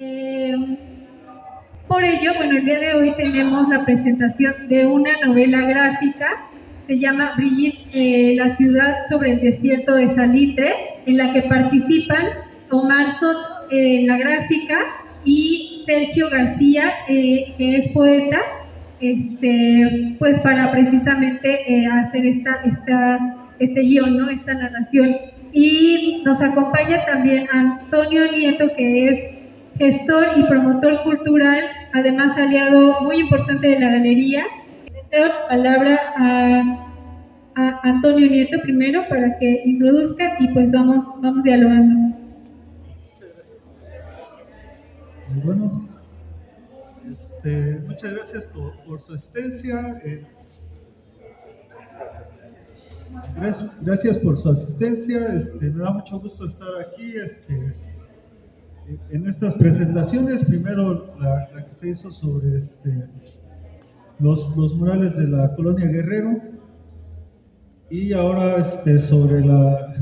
Eh, por ello, bueno, el día de hoy tenemos la presentación de una novela gráfica, se llama Brigitte, la ciudad sobre el desierto de Salitre, en la que participan Omar Soto en la gráfica y Sergio García, que es poeta, pues para precisamente hacer este guión, ¿no? Esta narración. Y nos acompaña también Antonio Nieto, que es gestor y promotor cultural, además aliado muy importante de la galería. Le cedo la palabra a Antonio Nieto primero para que introduzca y pues vamos dialogando. Bueno, muchas gracias por su asistencia. Gracias por su asistencia. Me da mucho gusto estar aquí en estas presentaciones. Primero la que se hizo sobre los murales de la colonia Guerrero, y ahora sobre la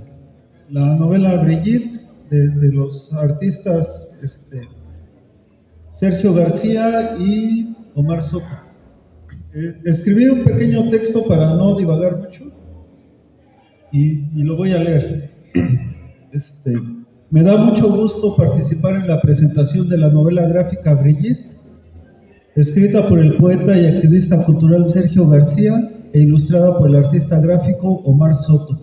novela Brigitte de los artistas Sergio García y Omar Soto. Escribí un pequeño texto para no divagar mucho y lo voy a leer. Me da mucho gusto participar en la presentación de la novela gráfica Brigitte, escrita por el poeta y activista cultural Sergio García e ilustrada por el artista gráfico Omar Soto.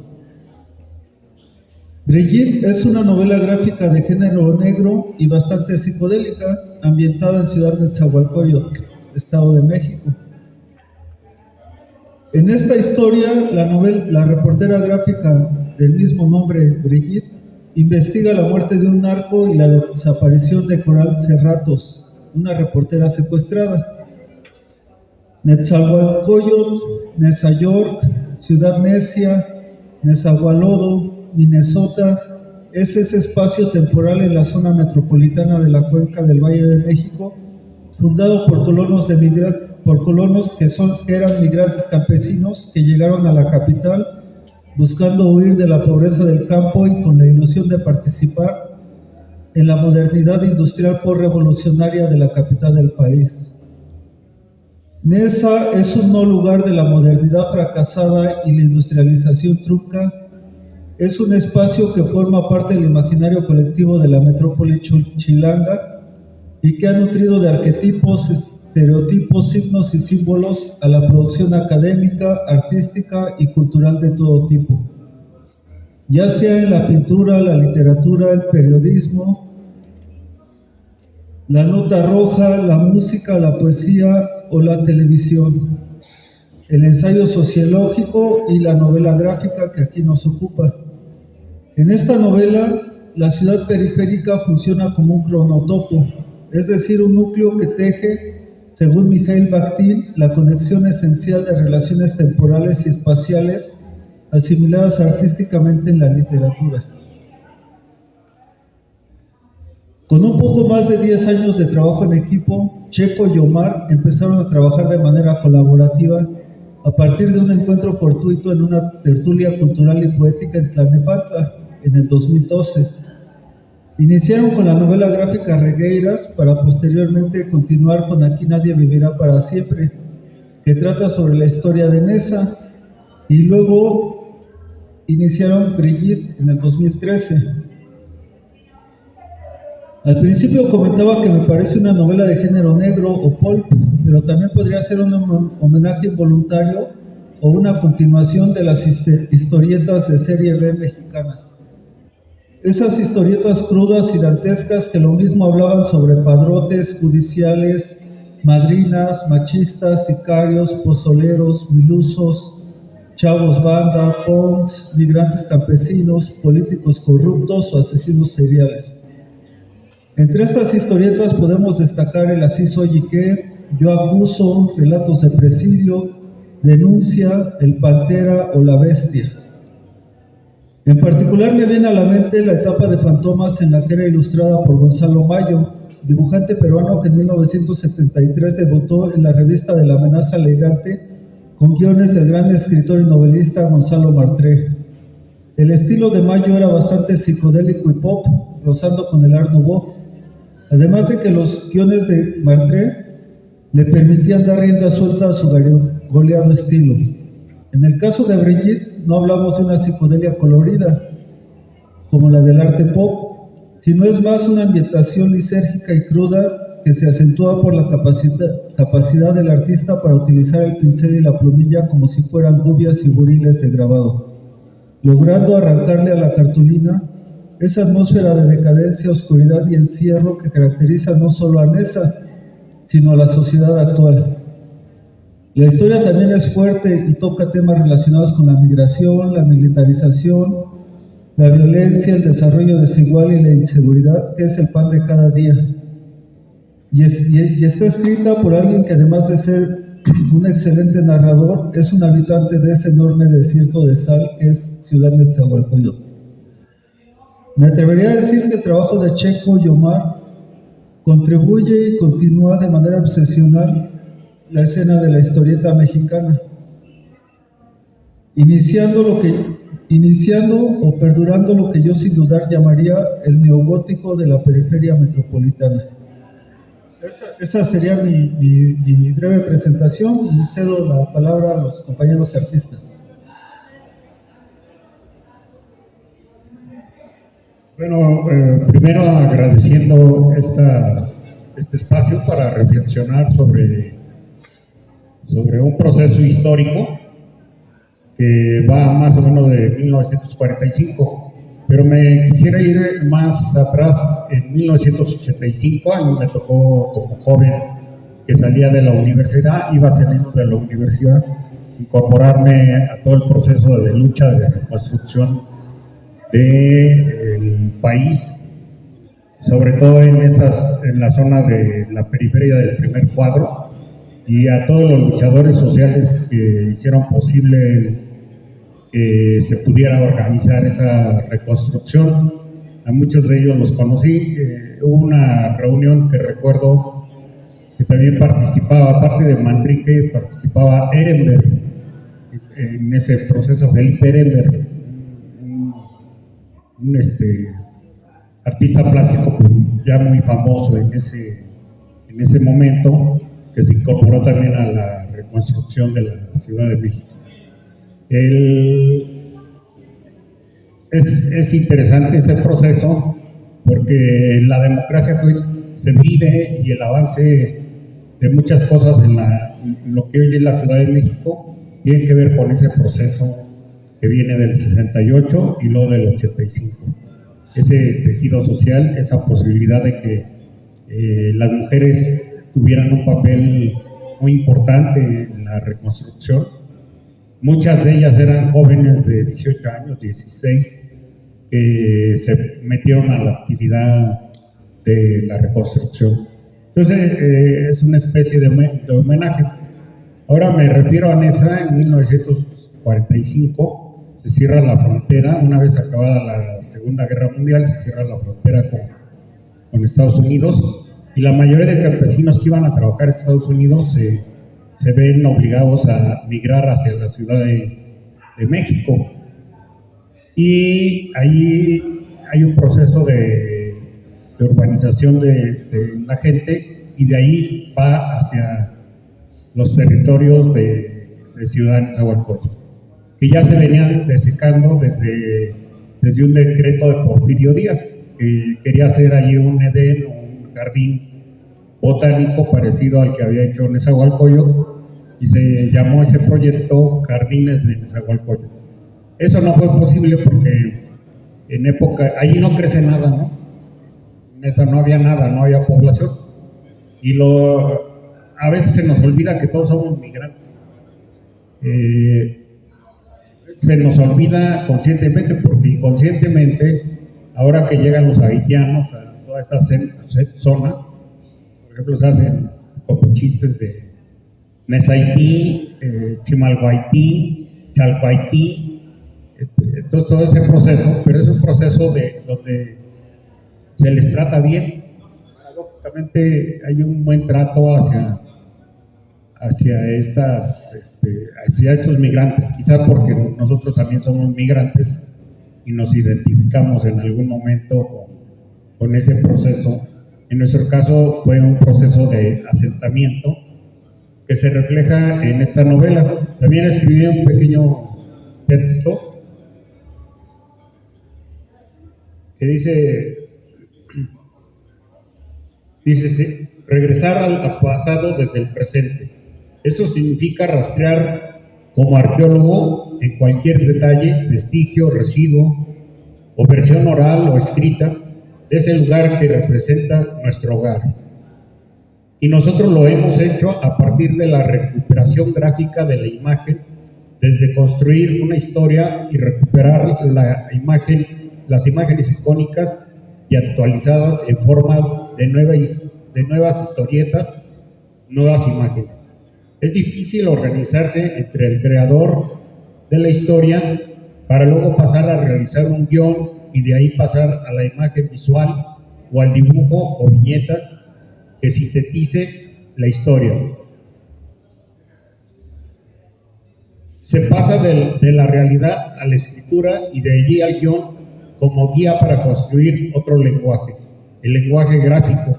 Brigitte es una novela gráfica de género negro y bastante psicodélica, ambientada en Ciudad Nezahualcóyotl, Estado de México. En esta historia, la reportera gráfica del mismo nombre, Brigitte, investiga la muerte de un narco y la desaparición de Coral Cerratos, una reportera secuestrada. Nezahualcóyotl, Nezayork, Ciudad Necia, Nezahualóyotl, Minnesota, es ese espacio temporal en la zona metropolitana de la cuenca del Valle de México, fundado por colonos que eran migrantes campesinos que llegaron a la capital buscando huir de la pobreza del campo y con la ilusión de participar en la modernidad industrial postrevolucionaria de la capital del país. Neza es un no lugar de la modernidad fracasada y la industrialización trunca. Es un espacio que forma parte del imaginario colectivo de la metrópoli chilanga y que ha nutrido de arquetipos, estereotipos, signos y símbolos a la producción académica, artística y cultural de todo tipo, ya sea en la pintura, la literatura, el periodismo, la nota roja, la música, la poesía o la televisión, el ensayo sociológico y la novela gráfica que aquí nos ocupa. En esta novela, la ciudad periférica funciona como un cronotopo, es decir, un núcleo que teje, según Mikhail Bakhtin, la conexión esencial de relaciones temporales y espaciales asimiladas artísticamente en la literatura. Con un poco más de 10 años de trabajo en equipo, Checo y Omar empezaron a trabajar de manera colaborativa a partir de un encuentro fortuito en una tertulia cultural y poética en Tlalnepantla en el 2012. Iniciaron con la novela gráfica Regueiras para posteriormente continuar con Aquí nadie vivirá para siempre, que trata sobre la historia de Neza, y luego iniciaron Brigitte en el 2013. Al principio comentaba que me parece una novela de género negro o pulp, pero también podría ser un homenaje involuntario o una continuación de las historietas de serie B mexicanas. Esas historietas crudas y dantescas que lo mismo hablaban sobre padrotes judiciales, madrinas, machistas, sicarios, pozoleros, milusos, chavos banda, punks, migrantes campesinos, políticos corruptos o asesinos seriales. Entre estas historietas podemos destacar El Así soy y qué, Yo acuso, Relatos de presidio, Denuncia, El Pantera o La Bestia. En particular me viene a la mente la etapa de Fantomas, en la que era ilustrada por Gonzalo Mayo, dibujante peruano que en 1973 debutó en la revista de La Amenaza Elegante con guiones del gran escritor y novelista Gonzalo Martré. El estilo de Mayo era bastante psicodélico y pop, rozando con el Art Nouveau. Además de que los guiones de Martré le permitían dar rienda suelta a su goleado estilo. En el caso de Brigitte, no hablamos de una psicodelia colorida, como la del arte pop, sino es más una ambientación lisérgica y cruda que se acentúa por la capacidad del artista para utilizar el pincel y la plumilla como si fueran gubias y buriles de grabado, logrando arrancarle a la cartulina esa atmósfera de decadencia, oscuridad y encierro que caracteriza no solo a Neza, sino a la sociedad actual. La historia también es fuerte y toca temas relacionados con la migración, la militarización, la violencia, el desarrollo desigual y la inseguridad, que es el pan de cada día. Y está escrita por alguien que, además de ser un excelente narrador, es un habitante de ese enorme desierto de sal que es Ciudad Nezahualcóyotl. Me atrevería a decir que el trabajo de Checo y Omar contribuye y continúa de manera obsesional la escena de la historieta mexicana, iniciando o perdurando lo que yo sin dudar llamaría el neogótico de la periferia metropolitana. Esa sería mi breve presentación y cedo la palabra a los compañeros artistas. Bueno, primero agradeciendo este espacio para reflexionar sobre un proceso histórico que va más o menos de 1945. Pero me quisiera ir más atrás, en 1985, a mí me tocó como joven que salía de la universidad, iba saliendo de la universidad, incorporarme a todo el proceso de lucha de reconstrucción del país, sobre todo en la zona de la periferia del primer cuadro, y a todos los luchadores sociales que hicieron posible que se pudiera organizar esa reconstrucción. A muchos de ellos los conocí. Hubo una reunión que recuerdo que también participaba, aparte de Manrique, participaba Ehrenberg en ese proceso. Felipe Ehrenberg, un artista plástico ya muy famoso en ese momento, que se incorporó también a la reconstrucción de la Ciudad de México. Es interesante ese proceso porque la democracia que hoy se vive y el avance de muchas cosas en lo que hoy es la Ciudad de México tiene que ver con ese proceso que viene del 68 y luego del 85. Ese tejido social, esa posibilidad de que las mujeres tuvieran un papel muy importante en la reconstrucción. Muchas de ellas eran jóvenes de 18 años, 16, que se metieron a la actividad de la reconstrucción. Entonces, es una especie de homenaje. Ahora me refiero a Neza. En 1945 se cierra la frontera, una vez acabada la Segunda Guerra Mundial, se cierra la frontera con Estados Unidos, y la mayoría de campesinos que iban a trabajar en Estados Unidos se ven obligados a migrar hacia la Ciudad de México. Y ahí hay un proceso de urbanización de la gente, y de ahí va hacia los territorios de Ciudad Nezahualcóyotl, que ya se venían desecando desde un decreto de Porfirio Díaz, que quería hacer allí un Edén, un jardín botánico parecido al que había hecho Nezahualcóyotl, y se llamó ese proyecto Jardines de Nezahualcóyotl. Eso no fue posible porque en época, allí no crece nada, ¿no? En esa no había nada, no había población, y a veces se nos olvida que todos somos migrantes. Se nos olvida conscientemente, porque inconscientemente, ahora que llegan los haitianos a toda esa zona, por ejemplo, se hacen como chistes de Nezaití, Chimalhuaití, Chalhuaití. Entonces todo ese proceso, pero es un proceso donde se les trata bien. Paradójicamente hay un buen trato hacia estos migrantes, quizás porque nosotros también somos migrantes y nos identificamos en algún momento con ese proceso En nuestro caso fue un proceso de asentamiento que se refleja en esta novela. También escribí un pequeño texto que dice regresar al pasado desde el presente. Eso significa rastrear como arqueólogo en cualquier detalle, vestigio, residuo o versión oral o escrita de ese lugar que representa nuestro hogar. Y nosotros lo hemos hecho a partir de la recuperación gráfica de la imagen, desde construir una historia y recuperar las imágenes icónicas y actualizadas en forma de nuevas historietas, nuevas imágenes. Es difícil organizarse entre el creador de la historia para luego pasar a realizar un guión y de ahí pasar a la imagen visual o al dibujo o viñeta que sintetice la historia. Se pasa de la realidad a la escritura y de allí al guión como guía para construir otro lenguaje, el lenguaje gráfico,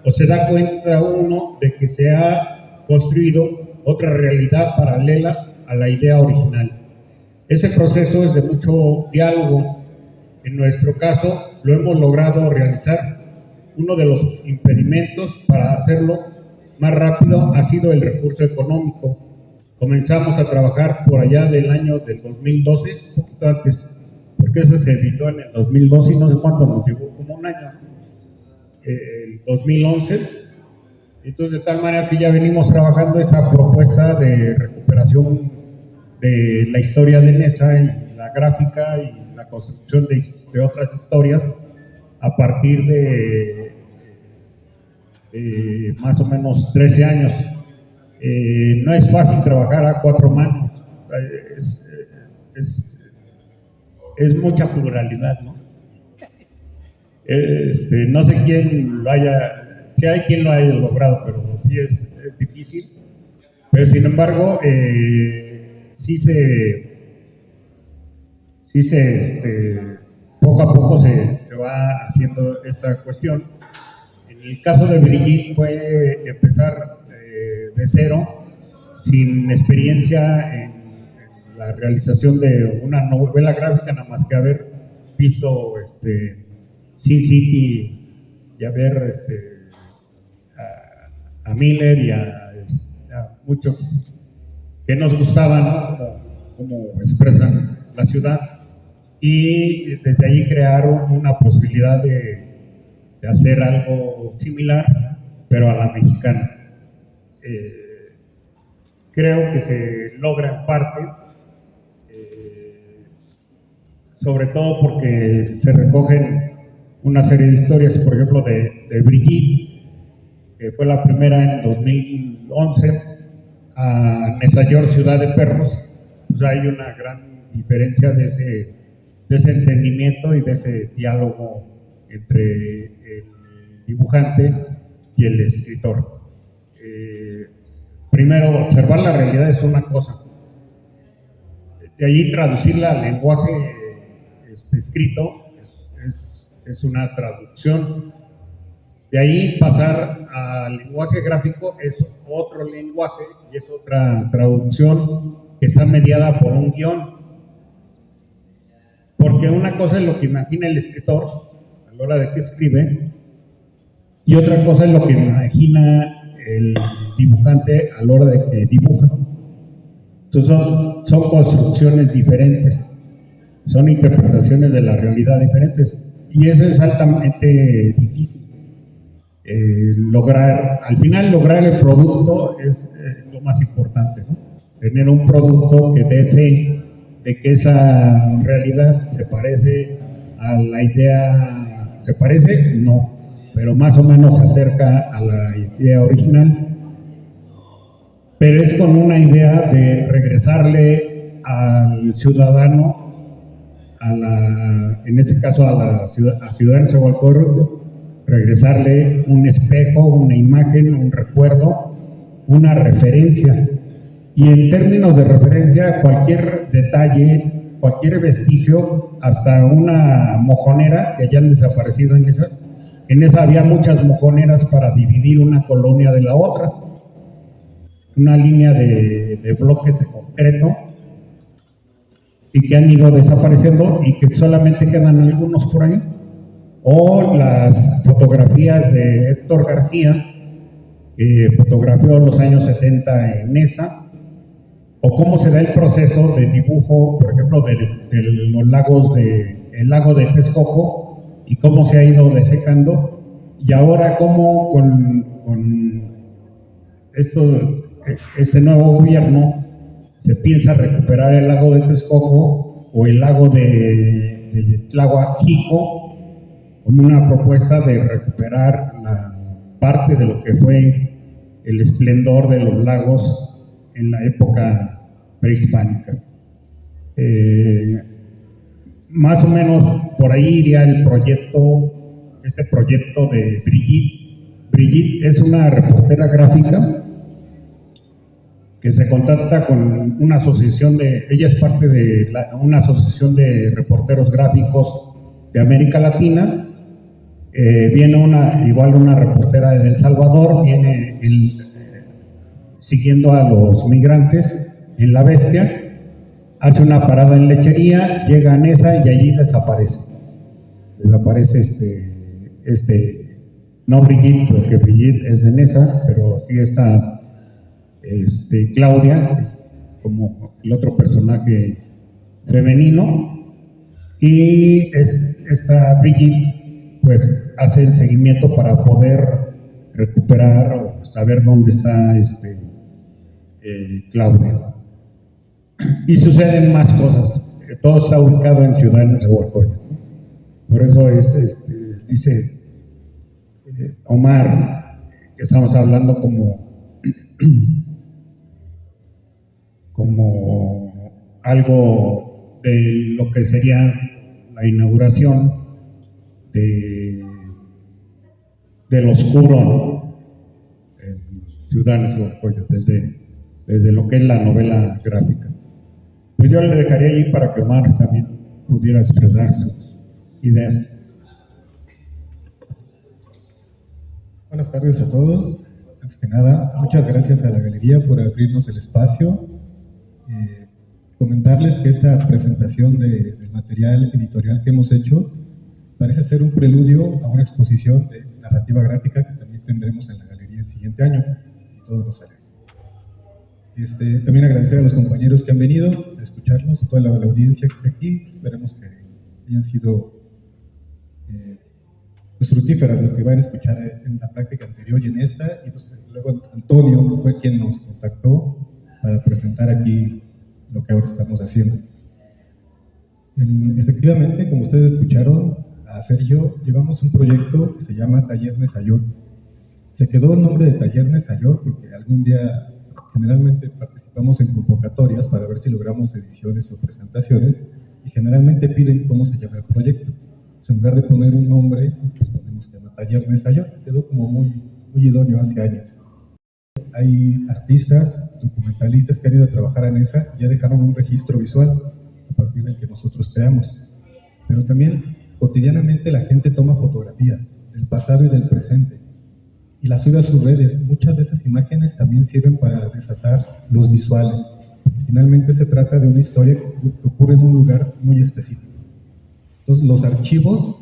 o se da cuenta uno de que se ha construido otra realidad paralela a la idea original. Ese proceso es de mucho diálogo. En nuestro caso lo hemos logrado realizar. Uno de los impedimentos para hacerlo más rápido ha sido el recurso económico. Comenzamos a trabajar por allá del año del 2012, un poquito antes, porque eso se editó en el 2012 y no sé cuánto nos llevó, como un año, el 2011. Entonces, de tal manera que ya venimos trabajando esta propuesta de recuperación de la historia de Neza y la gráfica y la construcción de otras historias a partir de más o menos 13 años. No es fácil trabajar a cuatro manos, es mucha pluralidad, ¿no? No sé quién lo haya, si hay quien lo haya logrado, pero sí es difícil. Pero sin embargo, poco a poco se va haciendo esta cuestión. En el caso de Brigitte fue empezar de cero, sin experiencia en la realización de una novela gráfica, nada más que haber visto Sin City y haber a Miller y a muchos que nos gustaban, ¿no? Como expresan la ciudad, y desde ahí crearon una posibilidad de hacer algo similar, pero a la mexicana. Creo que se logra en parte, sobre todo porque se recogen una serie de historias, por ejemplo, de Brigitte, que fue la primera en 2011, a Nezayor, Ciudad de Perros. Pues hay una gran diferencia de ese entendimiento y de ese diálogo entre el dibujante y el escritor. Primero, observar la realidad es una cosa, de ahí traducirla al lenguaje escrito es una traducción, de ahí pasar al lenguaje gráfico es otro lenguaje y es otra traducción que está mediada por un guión, porque una cosa es lo que imagina el escritor a la hora de que escribe y otra cosa es lo que imagina el dibujante a la hora de que dibuja. Entonces son construcciones diferentes, son interpretaciones de la realidad diferentes, y eso es altamente difícil. Al final lograr el producto es lo más importante, ¿no? Tener un producto que dé fe de que esa realidad se parece a la idea, ¿se parece? No, pero más o menos se acerca a la idea original, pero es con una idea de regresarle al ciudadano, en este caso a Ciudad de Nezahualcóyotl, regresarle un espejo, una imagen, un recuerdo, una referencia. Y en términos de referencia, cualquier detalle, cualquier vestigio, hasta una mojonera que hayan desaparecido en esa, En esa había muchas mojoneras para dividir una colonia de la otra, una línea de bloques de concreto, y que han ido desapareciendo y que solamente quedan algunos por ahí. O las fotografías de Héctor García, que fotografió los años 70 en esa, o cómo se da el proceso de dibujo, por ejemplo, de los lagos, el lago de Texcoco, y cómo se ha ido desecando, y ahora cómo con este nuevo gobierno se piensa recuperar el lago de Texcoco o el lago de Tlahuajico, como una propuesta de recuperar la parte de lo que fue el esplendor de los lagos en la época prehispánica. Más o menos por ahí iría este proyecto de Brigitte. Brigitte es una reportera gráfica que se contacta con una asociación ella es parte de una asociación de reporteros gráficos de América Latina. Viene una reportera de El Salvador, viene siguiendo a los migrantes en La Bestia, hace una parada en Lechería, llega a Nesa y allí desaparece. Desaparece no Brigitte, porque Brigitte es de Nesa, pero sí está Claudia, es como el otro personaje femenino, y esta Brigitte pues hace el seguimiento para poder recuperar o saber dónde está Claudia. Y suceden más cosas. Todo está ubicado en Ciudad Nezahualcóyotl. Por eso dice Omar, que estamos hablando como algo de lo que sería la inauguración del oscuro, ¿no? En Ciudad Nezahualcóyotl, desde lo que es la novela gráfica. Pues yo le dejaría ahí para que Omar también pudiera expresar sus ideas. Buenas tardes a todos. Antes que nada, muchas gracias a la galería por abrirnos el espacio. Comentarles que esta presentación del material editorial que hemos hecho parece ser un preludio a una exposición de narrativa gráfica que también tendremos en la galería el siguiente año, si todo nos sale. También agradecer a los compañeros que han venido a escucharnos, a toda la audiencia que está aquí. Esperemos que hayan sido pues fructíferas lo que van a escuchar en la práctica anterior y en esta. Y pues, luego Antonio fue quien nos contactó para presentar aquí lo que ahora estamos haciendo. Efectivamente, como ustedes escucharon a Sergio, llevamos un proyecto que se llama Taller Nezahualcóyotl. Se quedó el nombre de Taller Nezahualcóyotl porque algún día generalmente participamos en convocatorias para ver si logramos ediciones o presentaciones y generalmente piden cómo se llama el proyecto. Entonces, en lugar de poner un nombre, pues ponemos que se llama Taller Nezahualcóyotl. Quedó como muy idóneo hace años. Hay artistas, documentalistas que han ido a trabajar en esa y ya dejaron un registro visual a partir del que nosotros creamos. Pero también cotidianamente la gente toma fotografías del pasado y del presente y las sube a sus redes. Muchas de esas imágenes también sirven para desatar los visuales. Finalmente se trata de una historia que ocurre en un lugar muy específico. Entonces los archivos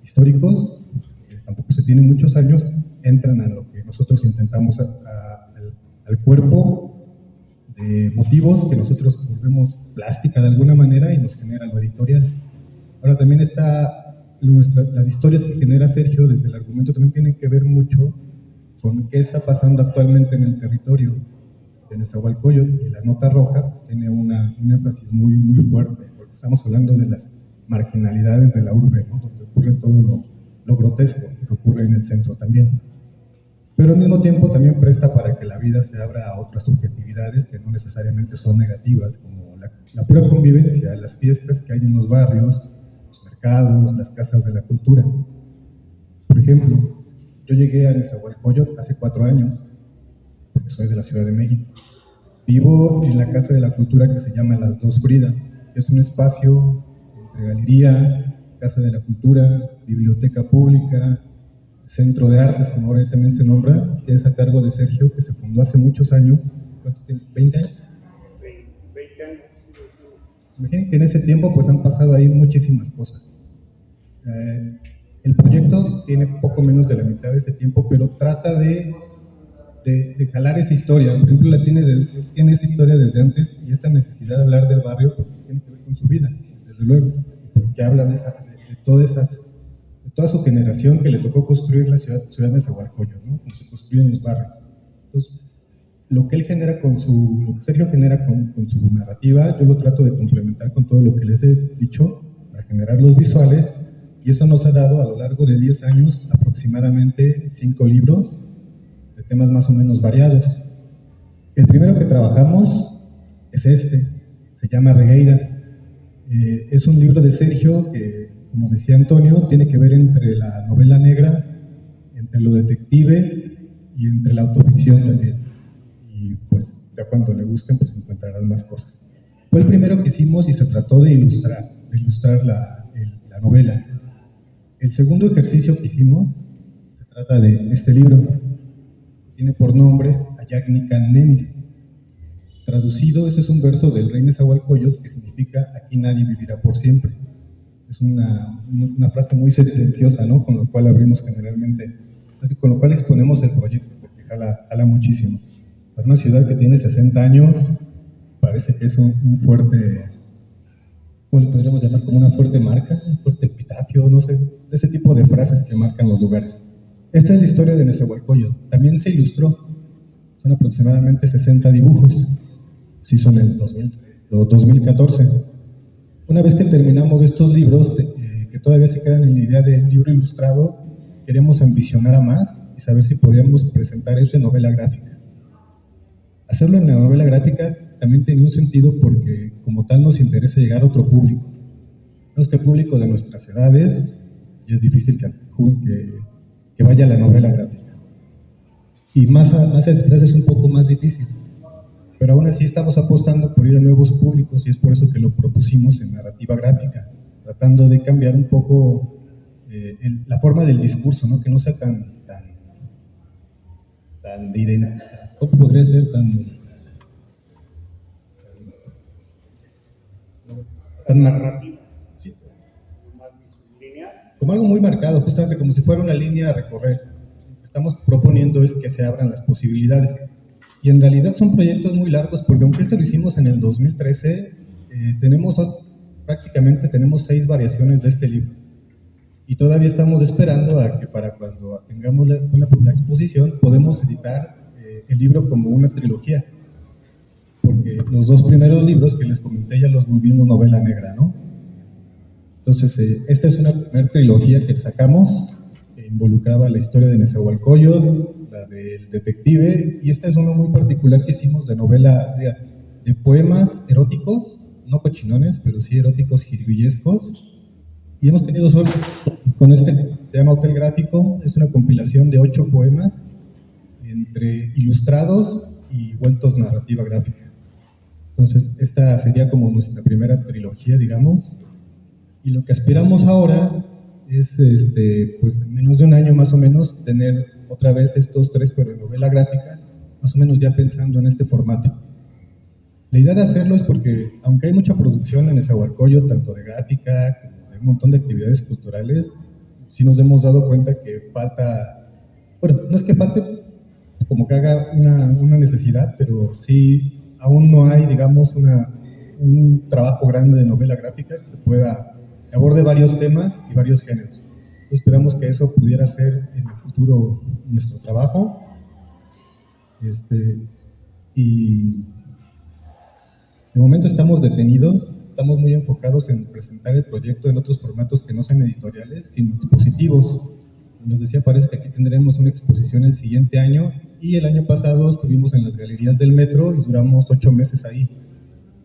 históricos, que tampoco se tienen muchos años, entran a lo que nosotros intentamos al cuerpo de motivos que nosotros volvemos plástica de alguna manera y nos genera lo editorial. Ahora también las historias que genera Sergio desde el argumento también tienen que ver mucho con qué está pasando actualmente en el territorio de Nezahualcóyotl, y la nota roja pues, tiene un énfasis muy fuerte, porque estamos hablando de las marginalidades de la urbe, ¿no? Donde ocurre todo lo grotesco que ocurre en el centro también. Pero al mismo tiempo también presta para que la vida se abra a otras subjetividades que no necesariamente son negativas, como la pura convivencia, las fiestas que hay en los barrios, los mercados, las casas de la cultura. Por ejemplo, yo llegué a Nezahualcóyotl hace 4 años, porque soy de la Ciudad de México. Vivo en la Casa de la Cultura que se llama Las Dos Bridas, que es un espacio entre galería, Casa de la Cultura, biblioteca pública, Centro de Artes, como ahora también se nombra, que es a cargo de Sergio, que se fundó hace muchos años. ¿Cuánto tiempo? ¿20 años? 20 años. Imaginen que en ese tiempo pues han pasado ahí muchísimas cosas. El proyecto tiene poco menos de la mitad de ese tiempo, pero trata de jalar esa historia. Por ejemplo, tiene esa historia desde antes, y esta necesidad de hablar del barrio porque tiene que ver con su vida, desde luego, porque habla de toda su generación que le tocó construir la ciudad de Nezahualcóyotl, ¿no? Como se construyen los barrios. Entonces, lo que Sergio genera con su narrativa, yo lo trato de complementar con todo lo que les he dicho para generar los visuales, y eso nos ha dado a lo largo de 10 años aproximadamente 5 libros de temas más o menos variados. El primero que trabajamos es se llama Regueiras. Es un libro de Sergio que, como decía Antonio, tiene que ver entre la novela negra, entre lo detective y entre la autoficción también. Y pues ya cuando le gusten pues encontrarán más cosas. Fue el primero que hicimos y se trató de ilustrar la novela. El segundo ejercicio que hicimos se trata de este libro. Tiene por nombre Ayagnican Nemis. Traducido, ese es un verso del rey Nezahualcóyotl que significa aquí nadie vivirá por siempre. Es una frase muy sentenciosa, ¿no? Con lo cual abrimos generalmente, con lo cual exponemos el proyecto, porque jala muchísimo. Para una ciudad que tiene 60 años, parece que es un fuerte, ¿cómo le podríamos llamar? Como una fuerte marca, un fuerte epitafio, no sé, ese tipo de frases que marcan los lugares. Esta es la historia de Nezahualcóyotl. También se ilustró, son aproximadamente 60 dibujos, se hizo en el 2014. Una vez que terminamos estos libros, que todavía se quedan en la idea del libro ilustrado, queremos ambicionar a más y saber si podríamos presentar eso en novela gráfica. Hacerlo en la novela gráfica también tenía un sentido porque como tal nos interesa llegar a otro público. No es que el público de nuestras edades, y es difícil que vaya a la novela gráfica. Y más atrás es un poco más difícil. Pero aún así estamos apostando por ir a nuevos públicos y es por eso que lo propusimos en narrativa gráfica, tratando de cambiar un poco la forma del discurso, ¿no? Que no sea tan de identidad. ¿Cómo podría ser tan narrativa? Sí. Como algo muy marcado, justamente como si fuera una línea a recorrer. Lo que estamos proponiendo es que se abran las posibilidades. Y en realidad son proyectos muy largos, porque aunque esto lo hicimos en el 2013, prácticamente tenemos 6 variaciones de este libro. Y todavía estamos esperando a que para cuando tengamos la exposición, podemos editar el libro como una trilogía. Porque los 2 primeros libros que les comenté ya los volvimos novela negra, ¿no? Entonces, esta es una primera trilogía que sacamos, que involucraba la historia de Nezahualcóyotl, la del detective, y esta es uno muy particular que hicimos de novela, de poemas eróticos, no cochinones, pero sí eróticos jiribillescos, y hemos tenido suerte con se llama Hotel Gráfico, es una compilación de 8 poemas, entre ilustrados y vueltos narrativa gráfica. Entonces, esta sería como nuestra primera trilogía, digamos, y lo que aspiramos ahora es, pues en menos de un año más o menos, tener otra vez estos 3, pero en novela gráfica, más o menos ya pensando en este formato. La idea de hacerlo es porque, aunque hay mucha producción en Nezahualcóyotl, tanto de gráfica como de un montón de actividades culturales, sí nos hemos dado cuenta que falta, bueno, no es que falte como que haga una necesidad, pero sí aún no hay, digamos, un trabajo grande de novela gráfica que aborde varios temas y varios géneros. Entonces, esperamos que eso pudiera ser en el futuro nuestro trabajo. Y de momento estamos detenidos, estamos muy enfocados en presentar el proyecto en otros formatos que no sean editoriales, sino expositivos. Como les decía, parece que aquí tendremos una exposición el siguiente año, y el año pasado estuvimos en las galerías del metro y duramos 8 meses ahí.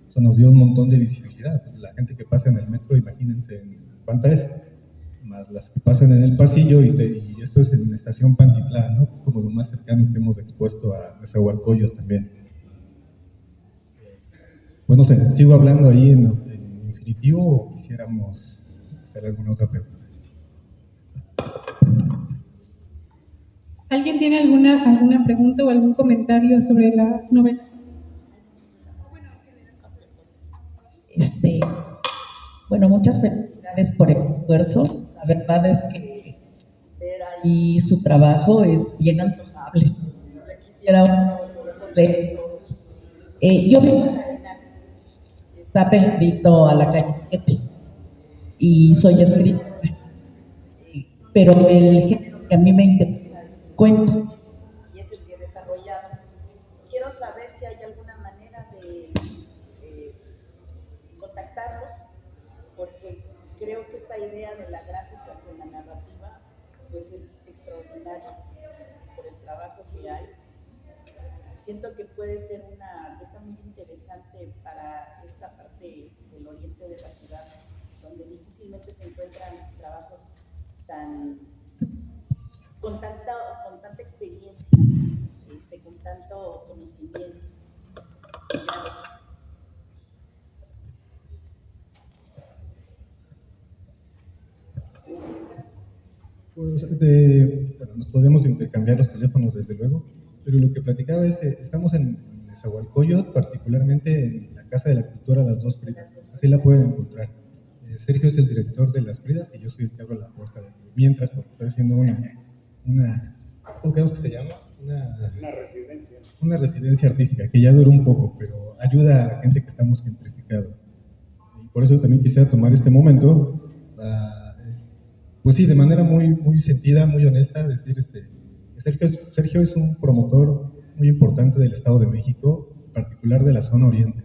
Eso nos dio un montón de visibilidad. La gente que pasa en el metro, imagínense cuánta es, más las que pasan en el pasillo, y esto es en la estación Pantitlán, ¿no? Es como lo más cercano que hemos expuesto a Nezahualcóyotl también. Pues no sé, ¿sigo hablando ahí en infinitivo o quisiéramos hacer alguna otra pregunta? ¿Alguien tiene alguna pregunta o algún comentario sobre la novela? Bueno, muchas felicidades por el esfuerzo. La verdad es que ver ahí su trabajo es bien antojable. Yo quisiera ver. Yo vivo en Arenal, está pegadito a la calle 7 y soy escritora, pero el género que a mí me interesa es el cuento y es el que he desarrollado. Quiero saber si hay alguna manera de contactarlos, porque creo que esta idea de la gráfica con la narrativa pues es extraordinaria por el trabajo que hay. Siento que puede ser una beta muy interesante para esta parte del oriente de la ciudad, donde difícilmente se encuentran trabajos con tanta experiencia, con tanto conocimiento. Gracias. Pues, bueno, nos podemos intercambiar los teléfonos desde luego, pero lo que platicaba es, estamos en Nezahualcóyotl, particularmente en la Casa de la Cultura Las Dos Fridas, así la pueden encontrar. Sergio es el director de Las Fridas y yo soy el que abro la puerta de mientras, porque estoy haciendo ¿cómo creemos que se llama? Una residencia artística, que ya duró un poco, pero ayuda a la gente que estamos gentrificados. Y por eso también quisiera tomar este momento para, pues sí, de manera muy, muy sentida, muy honesta, decir, Sergio es un promotor muy importante del Estado de México, en particular de la zona oriente.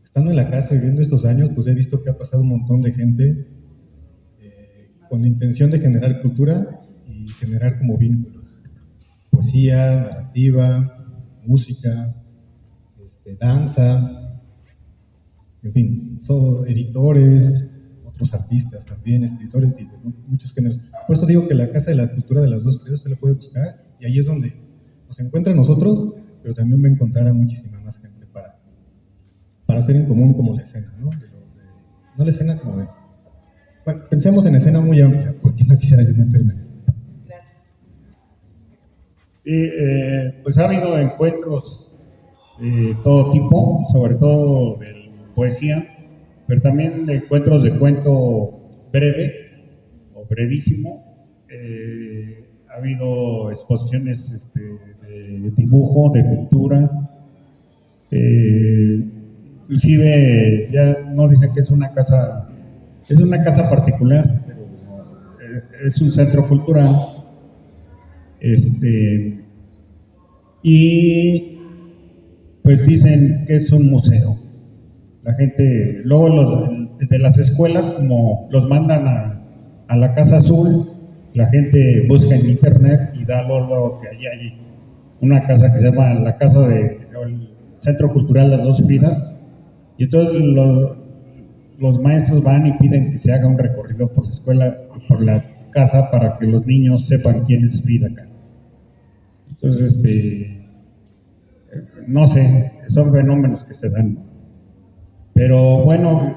Estando en la casa viviendo estos años, pues he visto que ha pasado un montón de gente con la intención de generar cultura y generar como vínculos. Poesía, narrativa, música, danza, en fin, son editores, otros artistas también, escritores y de muchos géneros. Por eso digo que la Casa de la Cultura de Las Dos Fridas se la puede buscar y ahí es donde nos encuentra a nosotros, pero también va a encontrar a muchísima más gente para hacer en común como la escena, ¿no? No la escena como de... Bueno, pensemos en escena muy amplia, porque no quisiera yo meterme en eso. Gracias. Sí, pues ha habido encuentros de todo tipo, sobre todo de poesía, pero también encuentros de cuento breve o brevísimo. Ha habido exposiciones de dibujo, de pintura. Inclusive ya no dicen que es una casa particular, pero es un centro cultural. Y pues dicen que es un museo. La gente, luego de las escuelas, como los mandan a la Casa Azul, la gente busca en internet y da lo que hay una casa que se llama el Centro Cultural Las Dos Fridas, y entonces los maestros van y piden que se haga un recorrido por la escuela, por la casa, para que los niños sepan quién es Frida Kahlo. Entonces, no sé, son fenómenos que se dan. Pero bueno,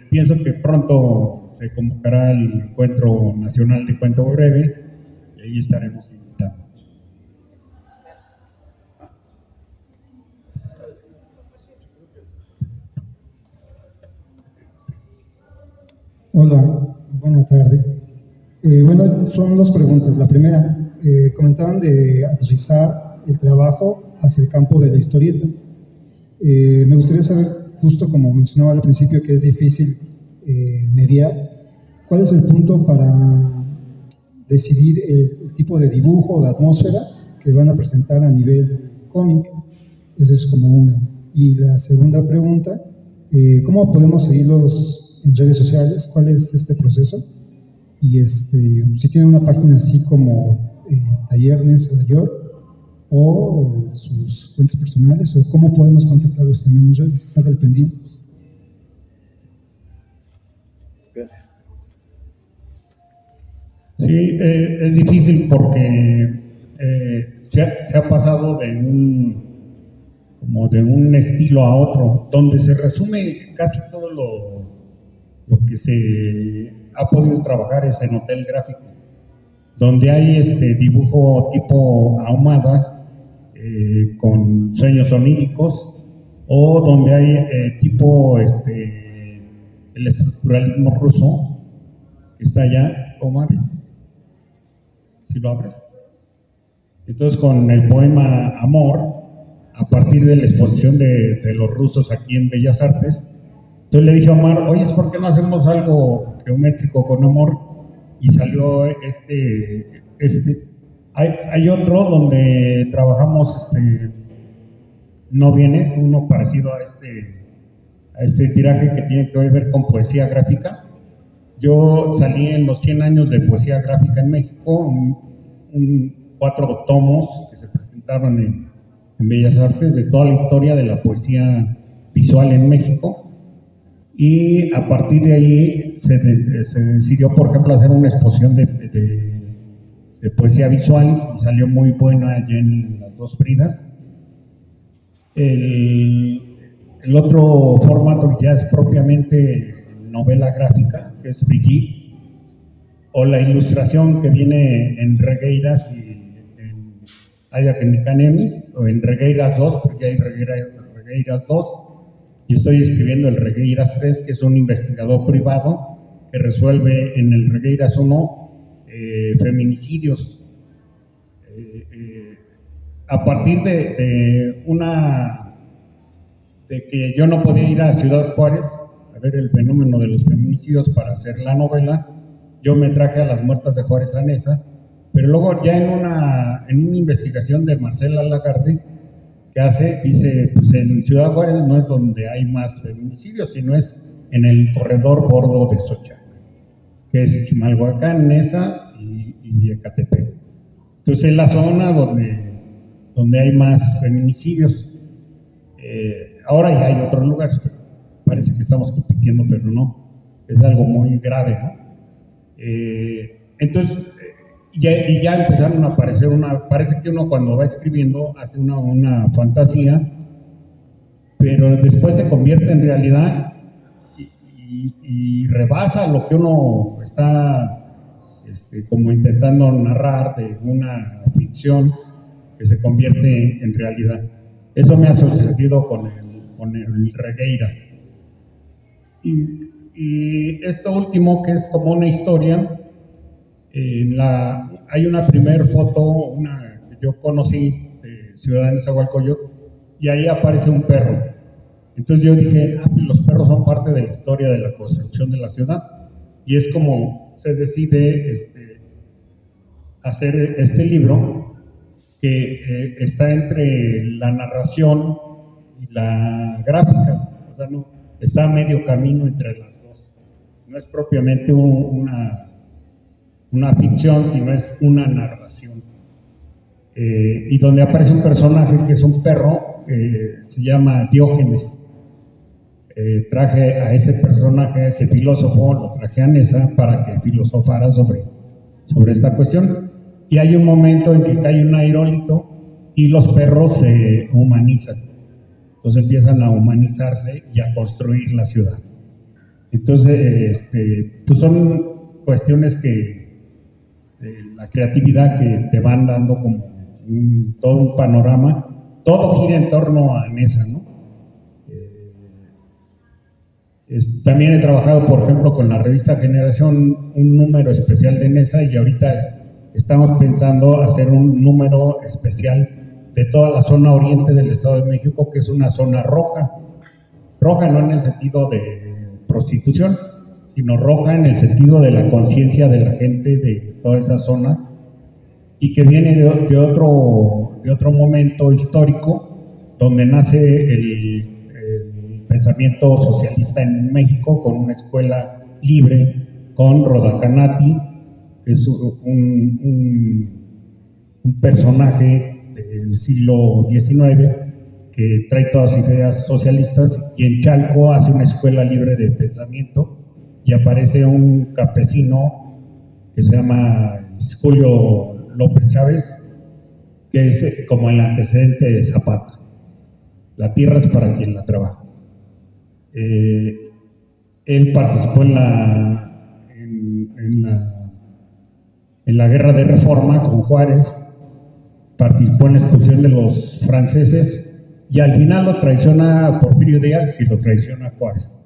pienso que pronto se convocará el Encuentro Nacional de Cuento Breve y ahí estaremos invitando. Hola, buena tarde. Bueno, son dos preguntas. La primera, comentaban de aterrizar el trabajo hacia el campo de la historieta. Me gustaría saber, justo como mencionaba al principio, que es difícil mediar, ¿cuál es el punto para decidir el tipo de dibujo o de atmósfera que van a presentar a nivel cómic? Esa es como una. Y la segunda pregunta, ¿cómo podemos seguirlos en redes sociales? ¿Cuál es este proceso? Y si tienen una página así como Tallernes Ayllor, o sus cuentas personales, o cómo podemos contactarlos también en redes, estar al pendientes. Gracias. Sí, es difícil porque se ha pasado de un estilo a otro, donde se resume casi todo lo que se ha podido trabajar es en hotel gráfico. donde hay dibujo tipo ahumada con sueños oníricos, o donde hay tipo el estructuralismo ruso, que está allá, Omar, si lo abres. Entonces, con el poema Amor, a partir de la exposición de los rusos aquí en Bellas Artes, entonces le dije a Omar, oye, ¿por qué no hacemos algo geométrico con amor? Y salió Hay otro donde trabajamos, no viene, uno parecido a este tiraje que tiene que ver con poesía gráfica. Yo salí en los 100 años de poesía gráfica en México, 4 tomos que se presentaron en Bellas Artes de toda la historia de la poesía visual en México. Y a partir de ahí se decidió, por ejemplo, hacer una exposición de poesía visual y salió muy buena allá en las 2 Fridas. El otro formato ya es propiamente novela gráfica, que es Brigitte, o la ilustración que viene en Regueiras y en Ayaquenicanemis, o en Regueiras 2, porque hay Regueiras 2, y estoy escribiendo el Regueiras 3, que es un investigador privado que resuelve en el Regueiras 1 feminicidios. A partir de que yo no podía ir a Ciudad Juárez a ver el fenómeno de los feminicidios para hacer la novela, yo me traje a Las Muertas de Juárez a Nesa, pero luego ya en una investigación de Marcela Lagarde que dice, pues en Ciudad Juárez no es donde hay más feminicidios, sino es en el corredor bordo de Xochitl, que es Chimalhuacán, Nesa y Ecatepec. Entonces es la zona donde hay más feminicidios. Ahora ya hay otros lugares, pero parece que estamos compitiendo, pero no, es algo muy grave, ¿no? Entonces, ya empezaron a aparecer parece que uno cuando va escribiendo hace una fantasía, pero después se convierte en realidad y rebasa lo que uno está como intentando narrar de una ficción que se convierte en realidad. Eso me ha sucedido con el Regueiras. Y esto último, que es como una historia, hay una primer foto, que yo conocí de Ciudad de Nezahualcóyotl, y ahí aparece un perro. Entonces yo dije, los perros son parte de la historia de la construcción de la ciudad, y es como se decide hacer este libro, que está entre la narración y la gráfica, o sea, no, está a medio camino entre las dos. No es propiamente una ficción, sino es una narración. Y donde aparece un personaje que es un perro, se llama Diógenes. Traje a ese personaje, a ese filósofo, lo traje a Nesa para que filosofara sobre esta cuestión. Y hay un momento en que cae un aerólito y los perros se humanizan. Entonces empiezan a humanizarse y a construir la ciudad. Entonces, pues son cuestiones de la creatividad que te van dando como todo un panorama. Todo gira en torno a Nesa, ¿no? También he trabajado, por ejemplo, con la revista Generación, un número especial de Nesa, y ahorita estamos pensando hacer un número especial de toda la zona oriente del Estado de México, que es una zona roja. Roja no en el sentido de prostitución, sino roja en el sentido de la conciencia de la gente de toda esa zona, y que viene de otro momento histórico, donde nace el pensamiento socialista en México, con una escuela libre, con Rodacanati, que es un personaje del siglo XIX que trae todas las ideas socialistas, y en Chalco hace una escuela libre de pensamiento, y aparece un campesino que se llama Julio López Chávez, que es como el antecedente de Zapata. La tierra es para quien la trabaja. Él participó en en la guerra de Reforma con Juárez, participó en la expulsión de los franceses y al final lo traiciona Porfirio Díaz y lo traiciona Juárez.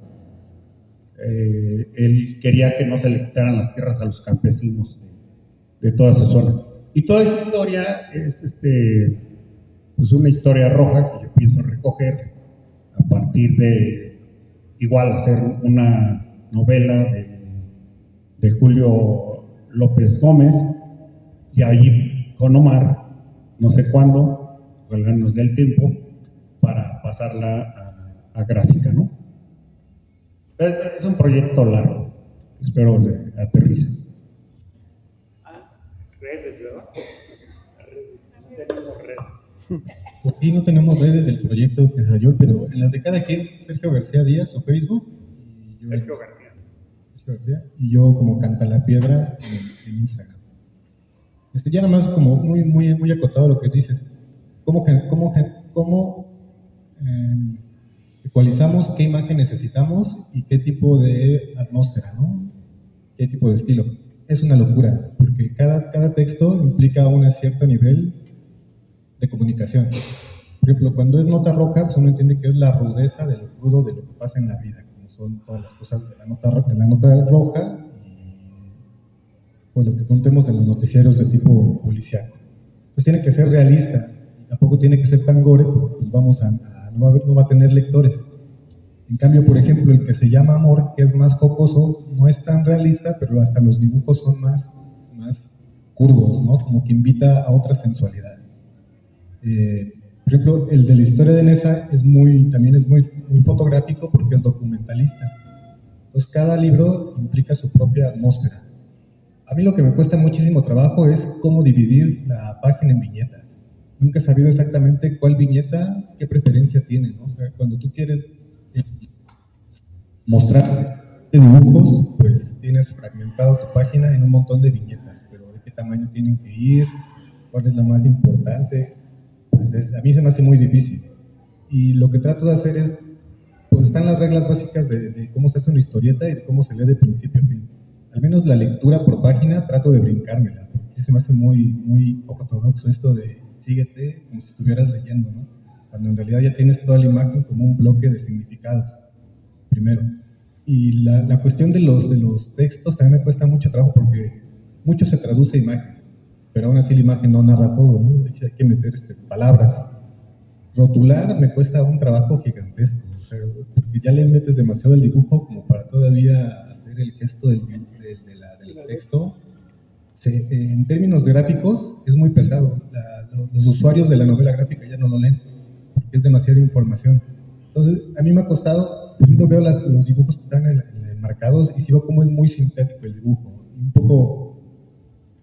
Él quería que no se le quitaran las tierras a los campesinos de toda esa zona. Y toda esa historia es pues una historia roja que yo pienso recoger a partir de igual hacer una novela de Julio López Gómez, y ahí con Omar, no sé cuándo, ojalá nos dé el tiempo para pasarla a gráfica, ¿no? Es un proyecto largo, espero que aterrice. Redes, ¿verdad? Redes, no tenemos redes. Pues sí, no tenemos redes del proyecto Tesayor, pero en las de cada quien, Sergio García Díaz o Facebook. Sergio García. Sergio García. Y yo como Canta la Piedra en Instagram. Ya nada más como muy acotado lo que dices. ¿Cómo ecualizamos qué imagen necesitamos y qué tipo de atmósfera, ¿no? ¿Qué tipo de estilo? Es una locura, porque cada texto implica un cierto nivel de comunicación. Por ejemplo, cuando es nota roja, pues uno entiende que es la rudeza de lo crudo de lo que pasa en la vida, como son todas las cosas de la nota roja, o lo que contemos de los noticiarios de tipo policiaco. Entonces tiene que ser realista, y tampoco tiene que ser tan gore, porque pues no va a tener lectores. En cambio, por ejemplo, el que se llama Amor, que es más jocoso, no es tan realista, pero hasta los dibujos son más curvos, ¿no? Como que invita a otra sensualidad. Por ejemplo, el de la historia de Nesa también es muy fotográfico porque es documentalista. Entonces, cada libro implica su propia atmósfera. A mí lo que me cuesta muchísimo trabajo es cómo dividir la página en viñetas. Nunca he sabido exactamente cuál viñeta, qué preferencia tiene, ¿no? O sea, cuando tú quieres mostrar dibujos, pues tienes fragmentado tu página en un montón de viñetas, pero de qué tamaño tienen que ir, cuál es la más importante, pues a mí se me hace muy difícil. Y lo que trato de hacer es, pues están las reglas básicas de cómo se hace una historieta y de cómo se lee de principio a fin. Al menos la lectura por página trato de brincármela, porque sí se me hace muy ortodoxo esto de síguete como si estuvieras leyendo, ¿no? Cuando en realidad ya tienes toda la imagen como un bloque de significados, primero. Y la cuestión de los textos también me cuesta mucho trabajo porque mucho se traduce a imagen, pero aún así la imagen no narra todo, ¿no? De hecho hay que meter palabras. Rotular me cuesta un trabajo gigantesco, o sea, porque ya le metes demasiado el dibujo como para todavía hacer el gesto del texto. En términos gráficos es muy pesado. Los usuarios de la novela gráfica ya no lo leen porque es demasiada información. Entonces a mí me ha costado, por ejemplo, veo los dibujos que están enmarcados y sigo como es muy sintético el dibujo, un poco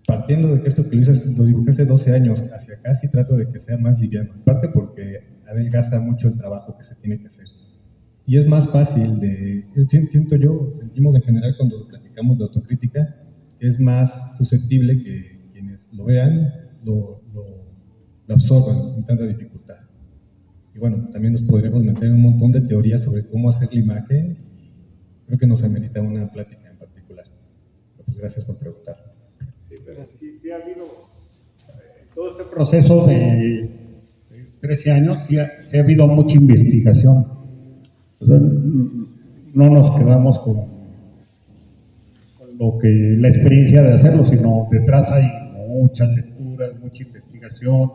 partiendo de que esto que lo dibujé hace 12 años hacia acá, sí trato de que sea más liviano, en parte porque adelgaza mucho el trabajo que se tiene que hacer y es más fácil sentimos en general cuando platicamos de autocrítica, que es más susceptible que quienes lo vean lo absorban sin tanta dificultad. Y bueno, también nos podremos meter en un montón de teorías sobre cómo hacer la imagen. Creo que nos amerita una plática en particular. Pero pues gracias por preguntar. Sí, pero sí ha habido todo este proceso de 13 años, sí ha habido mucha investigación. O sea, no nos quedamos con la experiencia de hacerlo, sino detrás hay muchas lecturas, mucha investigación.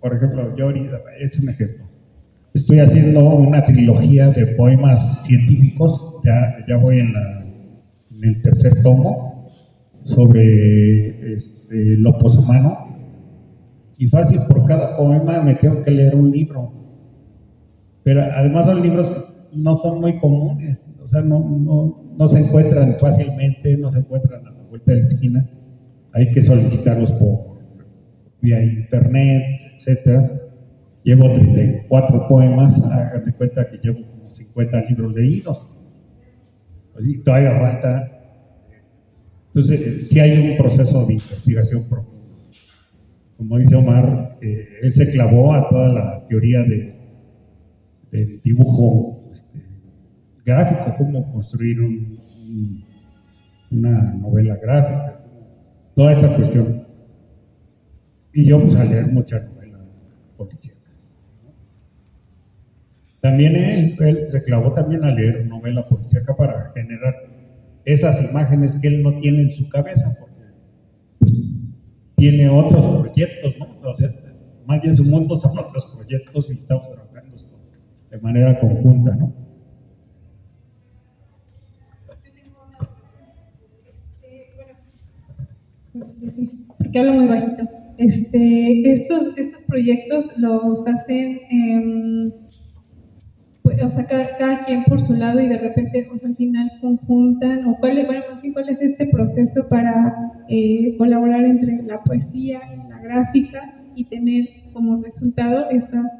Por ejemplo, yo ahorita, es un ejemplo. Estoy haciendo una trilogía de poemas científicos, ya voy en el tercer tomo, sobre lo poshumano. Y fácil, por cada poema me tengo que leer un libro. Pero además son libros que no son muy comunes, o sea, no se encuentran fácilmente, no se encuentran a la vuelta de la esquina. Hay que solicitarlos vía internet, etcétera. Llevo 34 poemas, hagan de cuenta que llevo como 50 libros leídos. Y todavía falta. Entonces, sí hay un proceso de investigación profundo. Como dice Omar, él se clavó a toda la teoría del dibujo gráfico, cómo construir una novela gráfica, toda esta cuestión. Y yo pues a leer mucha novela policial. También él se clavó también a leer novela policíaca para generar esas imágenes que él no tiene en su cabeza, porque pues, tiene otros proyectos, ¿no? O sea, más bien su mundo son otros proyectos y estamos trabajando de manera conjunta, ¿no? Porque hablo muy bajito. Estos proyectos los hacen, pues, o sea, cada quien por su lado y de repente, o sea, al final conjuntan, o cuál es este proceso para colaborar entre la poesía y la gráfica y tener como resultado estas,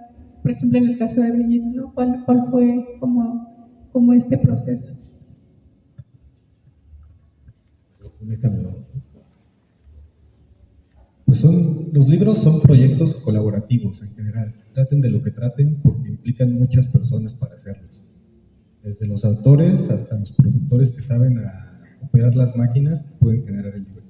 por ejemplo, en el caso de Brigitte, ¿no? ¿Cuál fue como este proceso? Pues los libros son proyectos colaborativos en general, traten de lo que traten porque implican muchas personas para hacerlos. Desde los autores hasta los productores que saben operar las máquinas pueden generar el libro.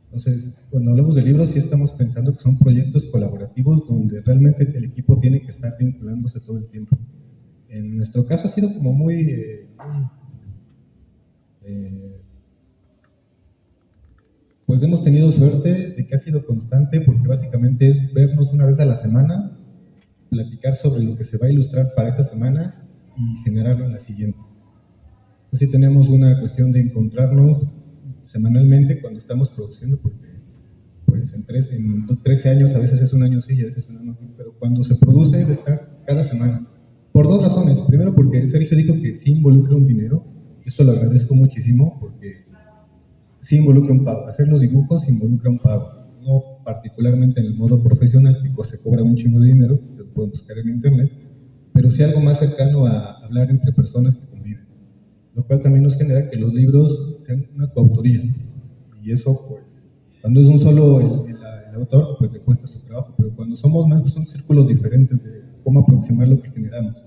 Entonces, cuando hablamos de libros sí estamos pensando que son proyectos colaborativos donde realmente el equipo tiene que estar vinculándose todo el tiempo. En nuestro caso ha sido como pues hemos tenido suerte de que ha sido constante porque básicamente es vernos una vez a la semana, platicar sobre lo que se va a ilustrar para esa semana y generarlo en la siguiente. Entonces sí tenemos una cuestión de encontrarnos semanalmente cuando estamos produciendo porque pues en 13 años a veces es un año sí y a veces es un año no, pero cuando se produce es de estar cada semana. Por dos razones. Primero porque Sergio dijo que sí involucra un dinero, esto lo agradezco muchísimo porque sí involucra un pago. Hacer los dibujos involucra un pago. No particularmente en el modo profesional, porque se cobra un chingo de dinero, se lo pueden buscar en internet, pero sí algo más cercano a hablar entre personas que conviven. Lo cual también nos genera que los libros sean una coautoría. Y eso, pues, cuando es un solo el autor, pues le cuesta su trabajo, pero cuando somos más, pues son círculos diferentes de cómo aproximar lo que generamos.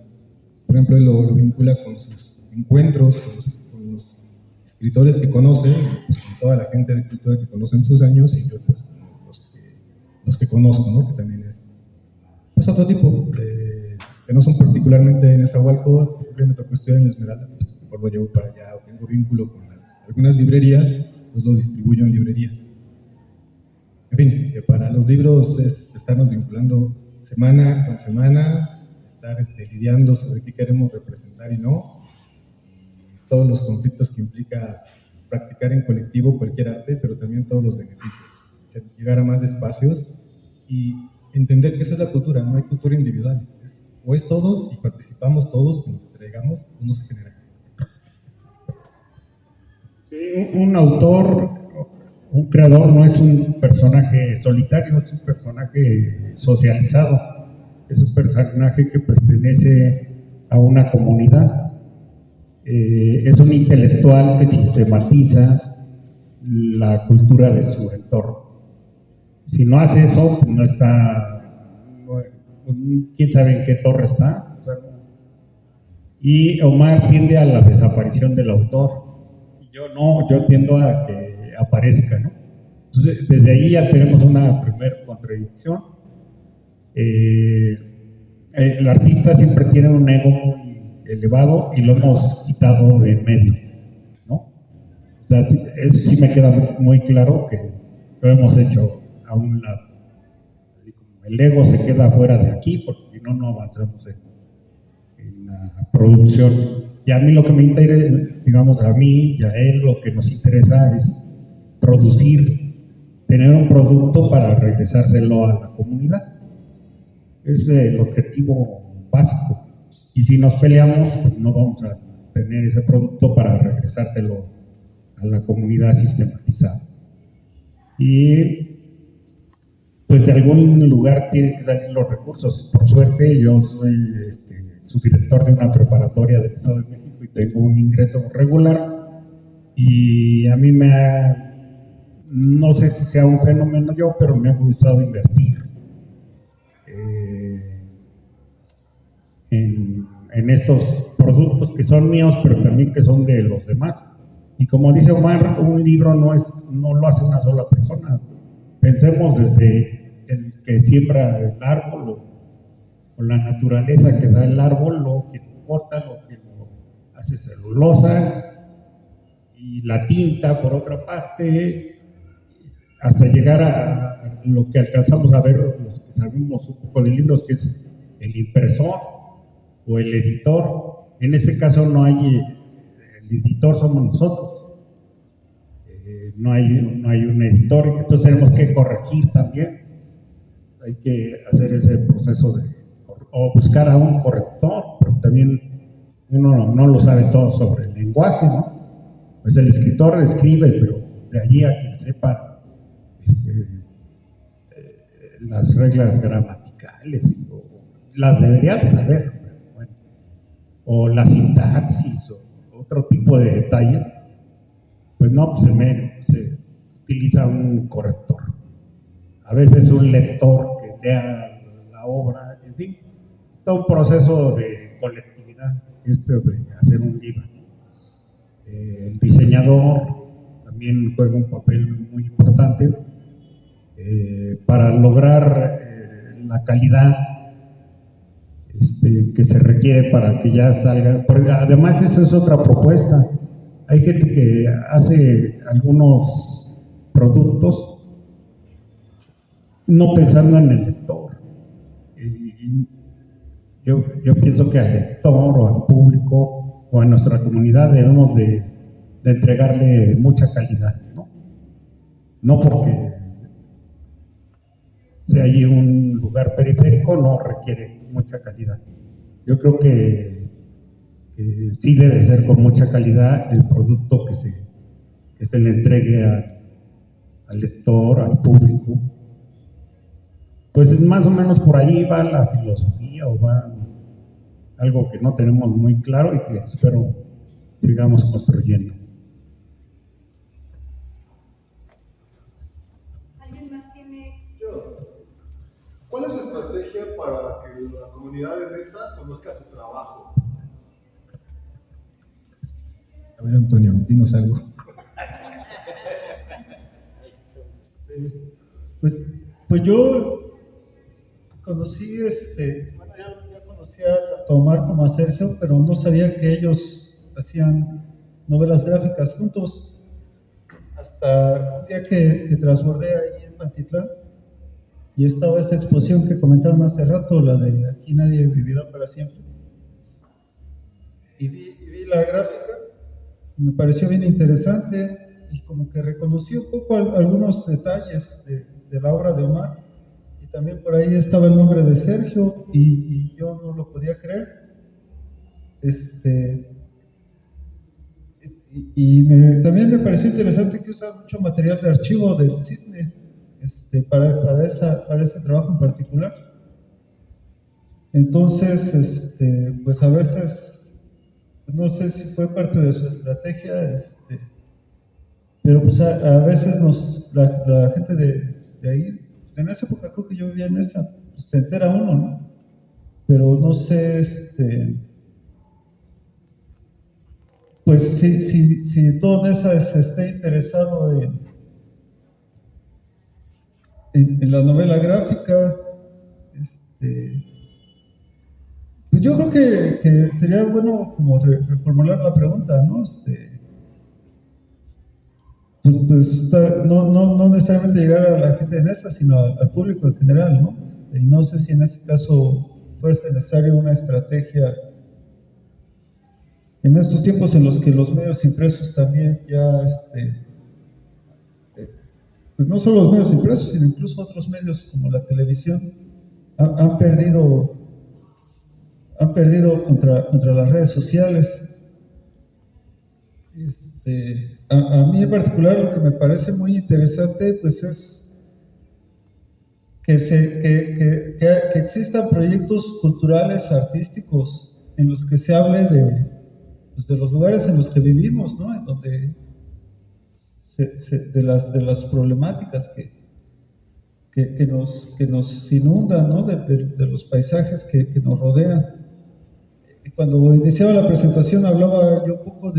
Por ejemplo, él lo vincula con sus encuentros, con los escritores que conoce, pues, con toda la gente de cultura que conoce en sus años, y yo pues los que conozco, ¿no? Que también es pues, otro tipo, que no son particularmente en Nezahualcóyotl. Siempre me tocó estudiar en Esmeralda, pues mejor lo llevo para allá, o tengo vínculo con algunas librerías, pues lo distribuyo en librerías. En fin, que para los libros es estarnos vinculando semana con semana, estar lidiando sobre qué queremos representar y no, y todos los conflictos que implica practicar en colectivo cualquier arte, pero también todos los beneficios, llegar a más espacios y entender que eso es la cultura, no hay cultura individual, o es todos y participamos todos con lo que traigamos, o no se genera. Sí, un autor, un creador no es un personaje solitario, es un personaje socializado, es un personaje que pertenece a una comunidad, es un intelectual que sistematiza la cultura de su entorno. Si no hace eso, pues no está, quién sabe en qué torre está. O sea, y Omar tiende a la desaparición del autor. Yo no, yo tiendo a que aparezca, ¿no? Entonces, desde ahí ya tenemos una primera contradicción. El artista siempre tiene un ego muy elevado y lo hemos quitado de en medio, ¿no? O sea, eso sí me queda muy claro que lo hemos hecho a un lado. El ego se queda fuera de aquí porque si no, no avanzamos en la producción. Y a mí lo que me interesa, digamos, a mí y a él lo que nos interesa es producir, tener un producto para regresárselo a la comunidad. Es el objetivo básico. Y si nos peleamos, pues no vamos a tener ese producto para regresárselo a la comunidad sistematizada. Y pues de algún lugar tienen que salir los recursos. Por suerte, yo soy subdirector de una preparatoria del Estado de México y tengo un ingreso regular. Y a mí no sé si sea un fenómeno yo, pero me ha gustado invertir en estos productos que son míos, pero también que son de los demás. Y como dice Omar, un libro no lo hace una sola persona. Pensemos desde el que siembra el árbol o la naturaleza que da el árbol, lo que lo corta, lo que lo hace celulosa, y la tinta por otra parte, hasta llegar a lo que alcanzamos a ver los que sabemos un poco de libros, que es el impresor o el editor. En este caso no hay, el editor somos nosotros, no hay un editor, entonces tenemos que corregir también, hay que hacer ese proceso o buscar a un corrector, pero también uno no lo sabe todo sobre el lenguaje, ¿no? Pues el escritor escribe, pero de allí a que sepa las reglas gramaticales, las debería de saber, bueno, o la sintaxis, o otro tipo de detalles, pues no, pues se utiliza un corrector. A veces un lector que lea la obra, en fin, todo un proceso de colectividad, de hacer un libro. El diseñador también juega un papel muy importante para lograr la calidad que se requiere para que ya salga. Porque además esa es otra propuesta. Hay gente que hace algunos productos no pensando en el lector. Yo pienso que al lector o al público o a nuestra comunidad debemos de entregarle mucha calidad, ¿no? No porque sea allí un lugar periférico, no requiere mucha calidad. Yo creo que sí debe ser con mucha calidad el producto que se le entregue al lector, al público. Pues más o menos por ahí va la filosofía, o va algo que no tenemos muy claro y que espero sigamos construyendo. ¿Alguien más tiene? ¿Cuál es su estrategia para que la comunidad de Nesa conozca su trabajo? A ver, Antonio, dinos algo. Pues yo conocí, bueno, ya conocía tanto a Omar como a Sergio, pero no sabía que ellos hacían novelas gráficas juntos. Hasta un día que transbordé ahí en Pantitlán y estaba esa exposición que comentaron hace rato, la de Aquí nadie vivirá para siempre. Y vi la gráfica, y me pareció bien interesante y como que reconocí un poco algunos detalles de la obra de Omar. También por ahí estaba el nombre de Sergio y yo no lo podía creer. También me pareció interesante que usa mucho material de archivo del CIDNE para ese trabajo en particular. Entonces, pues a veces, no sé si fue parte de su estrategia, pero pues a veces la gente de ahí, en esa época creo que yo vivía en esa, pues te entera uno, ¿no? Pero no sé, pues si todo esa se esté interesado en la novela gráfica, pues yo creo que sería bueno como reformular la pregunta, ¿no? No necesariamente llegar a la gente de Nesa, sino al público en general, ¿no? Y no sé si en ese caso fuese necesaria una estrategia en estos tiempos en los que los medios impresos también ya, pues no solo los medios impresos, sino incluso otros medios como la televisión han perdido contra las redes sociales. A mí en particular lo que me parece muy interesante pues es que existan proyectos culturales, artísticos, en los que se hable de los lugares en los que vivimos, ¿no? En donde de las problemáticas que nos inundan, ¿no? De los paisajes que nos rodean. Cuando iniciaba la presentación hablaba yo un poco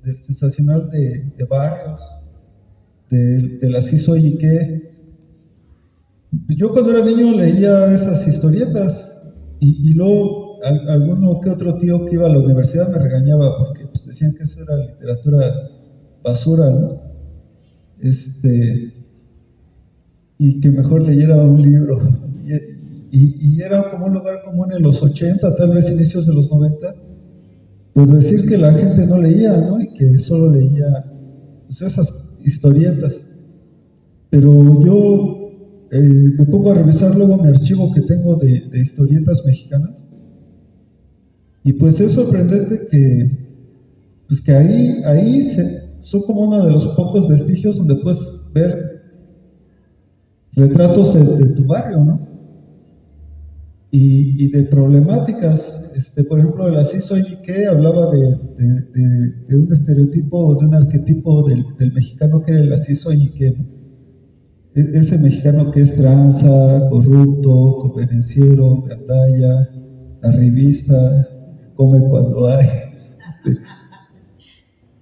del sensacional de Barrios, de la CISO Yique. Yo cuando era niño leía esas historietas y luego alguno que otro tío que iba a la universidad me regañaba porque pues, decían que eso era literatura basura, ¿no? Y que mejor leyera un libro. Y era como un lugar común en los 80, tal vez inicios de los 90, pues decir que la gente no leía, ¿no? Y que solo leía pues, esas historietas. Pero yo me pongo a revisar luego mi archivo que tengo de historietas mexicanas, y pues es sorprendente que ahí son como uno de los pocos vestigios donde puedes ver retratos de tu barrio, ¿no? Y de problemáticas. Por ejemplo, el Asís Oyique hablaba de un estereotipo, de un arquetipo del mexicano que era el Asís Oyique, ¿no? Ese mexicano que es tranza, corrupto, convenenciero, gandalla, arribista, come cuando hay.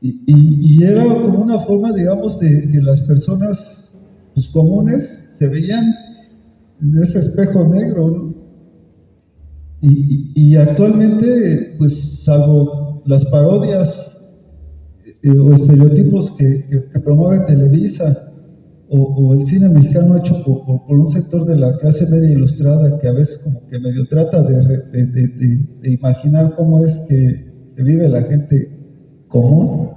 Y era como una forma, digamos, de que las personas pues, comunes se veían en ese espejo negro, ¿no? Y actualmente, pues, salvo las parodias o estereotipos que promueve Televisa o el cine mexicano hecho por un sector de la clase media ilustrada que a veces como que medio trata de imaginar cómo es que vive la gente común,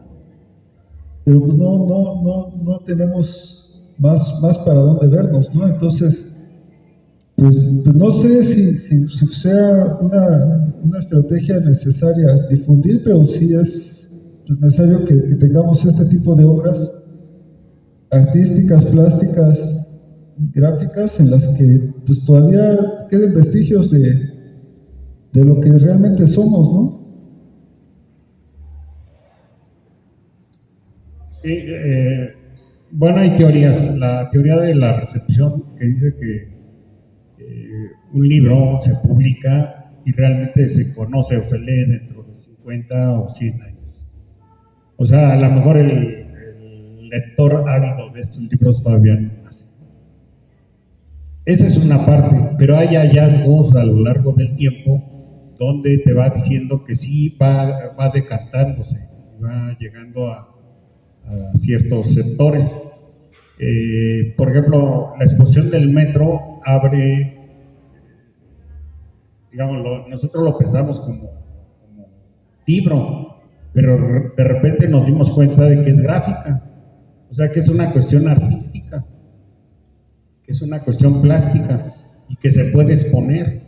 pero pues no tenemos más para dónde vernos, ¿no? Entonces, pues no sé si sea una estrategia necesaria difundir, pero sí es necesario que tengamos este tipo de obras artísticas, plásticas, gráficas, en las que pues todavía queden vestigios de lo que realmente somos, ¿no? Sí, bueno, hay teorías. La teoría de la recepción, que dice que un libro se publica y realmente se conoce o se lee dentro de 50 o 100 años. O sea, a lo mejor el lector ávido de estos libros todavía no nace. Esa es una parte, pero hay hallazgos a lo largo del tiempo donde te va diciendo que sí va decantándose, va llegando a ciertos sectores. Por ejemplo, la exposición del metro abre, digamos, nosotros lo pensamos como libro, pero de repente nos dimos cuenta de que es gráfica, o sea que es una cuestión artística, que es una cuestión plástica y que se puede exponer.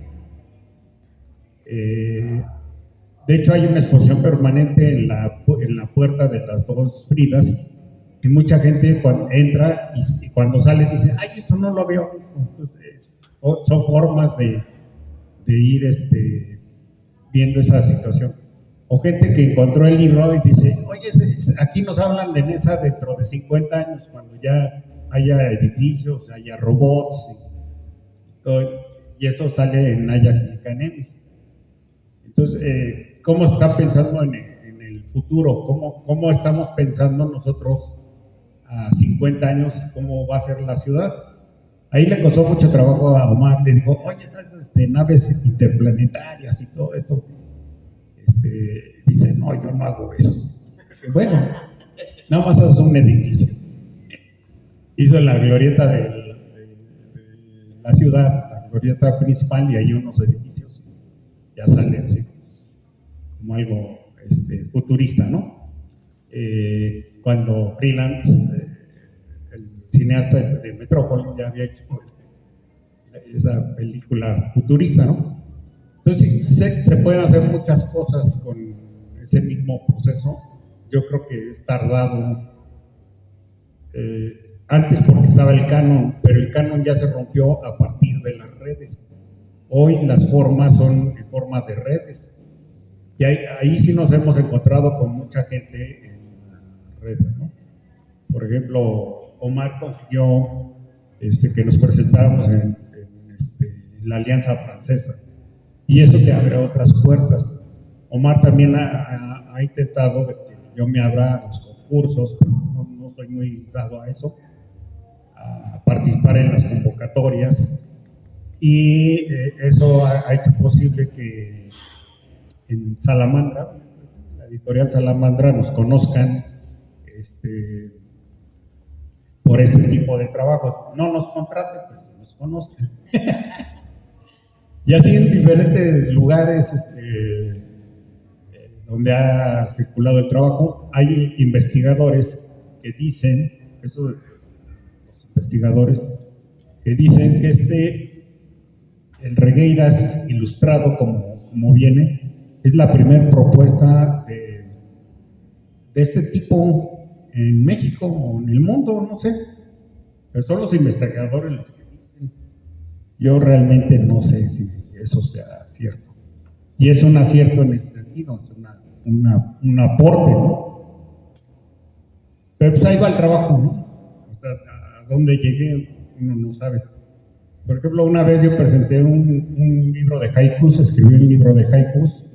De hecho, hay una exposición permanente en la puerta de las dos Fridas, y mucha gente cuando entra y cuando sale dice, ay, esto no lo había visto. Entonces, son formas de ir viendo esa situación. O gente que encontró el libro y dice, oye, aquí nos hablan de Nesa dentro de 50 años, cuando ya haya edificios, haya robots, y eso sale en Nayak Nicanemis. Entonces, ¿cómo está pensando en el futuro? ¿Cómo estamos pensando nosotros a 50 años cómo va a ser la ciudad? Ahí le costó mucho trabajo a Omar, le dijo, oye, esas naves interplanetarias y todo esto. Dice, no, yo no hago eso. Bueno, nada más hace un edificio. Hizo la glorieta de la ciudad, la glorieta principal, y hay unos edificios. Ya sale así, como algo futurista, ¿no? Cuando Freelance, el cineasta de Metrópolis, ya había hecho esa película futurista, ¿no? Entonces se pueden hacer muchas cosas con ese mismo proceso. Yo creo que es tardado. Antes porque estaba el canon, pero el canon ya se rompió a partir de las redes. Hoy las formas son en forma de redes. Y ahí sí nos hemos encontrado con mucha gente en las redes, ¿no? Por ejemplo, Omar consiguió que nos presentáramos en la Alianza Francesa. Y eso te abre otras puertas. Omar también ha intentado de que yo me abra a los concursos, no soy muy dado a eso, a participar en las convocatorias, y eso ha hecho posible que en Salamandra, la editorial Salamandra, nos conozcan por este tipo de trabajo. No nos contraten, pues nos conozcan. Y así en diferentes lugares donde ha circulado el trabajo, hay investigadores que dicen, los investigadores que dicen que el Regueiras ilustrado como viene, es la primera propuesta de este tipo en México o en el mundo, no sé. Pero son los investigadores los que dicen. Yo realmente no sé si eso sea cierto. Y es un acierto en ese sentido, es un aporte, ¿no? Pero pues ahí va el trabajo, ¿no? O sea, a dónde llegué uno no sabe. Por ejemplo, una vez yo presenté un libro de haikus, escribí un libro de haikus,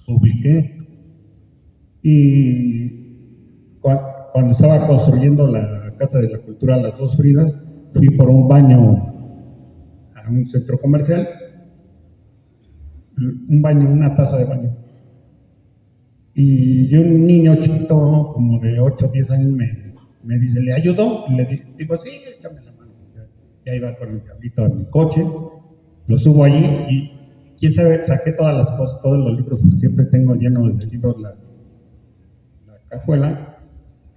publiqué, y cuando estaba construyendo la Casa de la Cultura Las Dos Fridas, fui por un baño a un centro comercial, una taza de baño. Y un niño chiquito, como de 8 o 10 años, me dice, ¿le ayudó? Y le digo, sí, échame la mano. Ya iba con el diablito en mi coche, lo subo allí y quién sabe, saqué todas las cosas, todos los libros, porque siempre tengo lleno de libros la cajuela,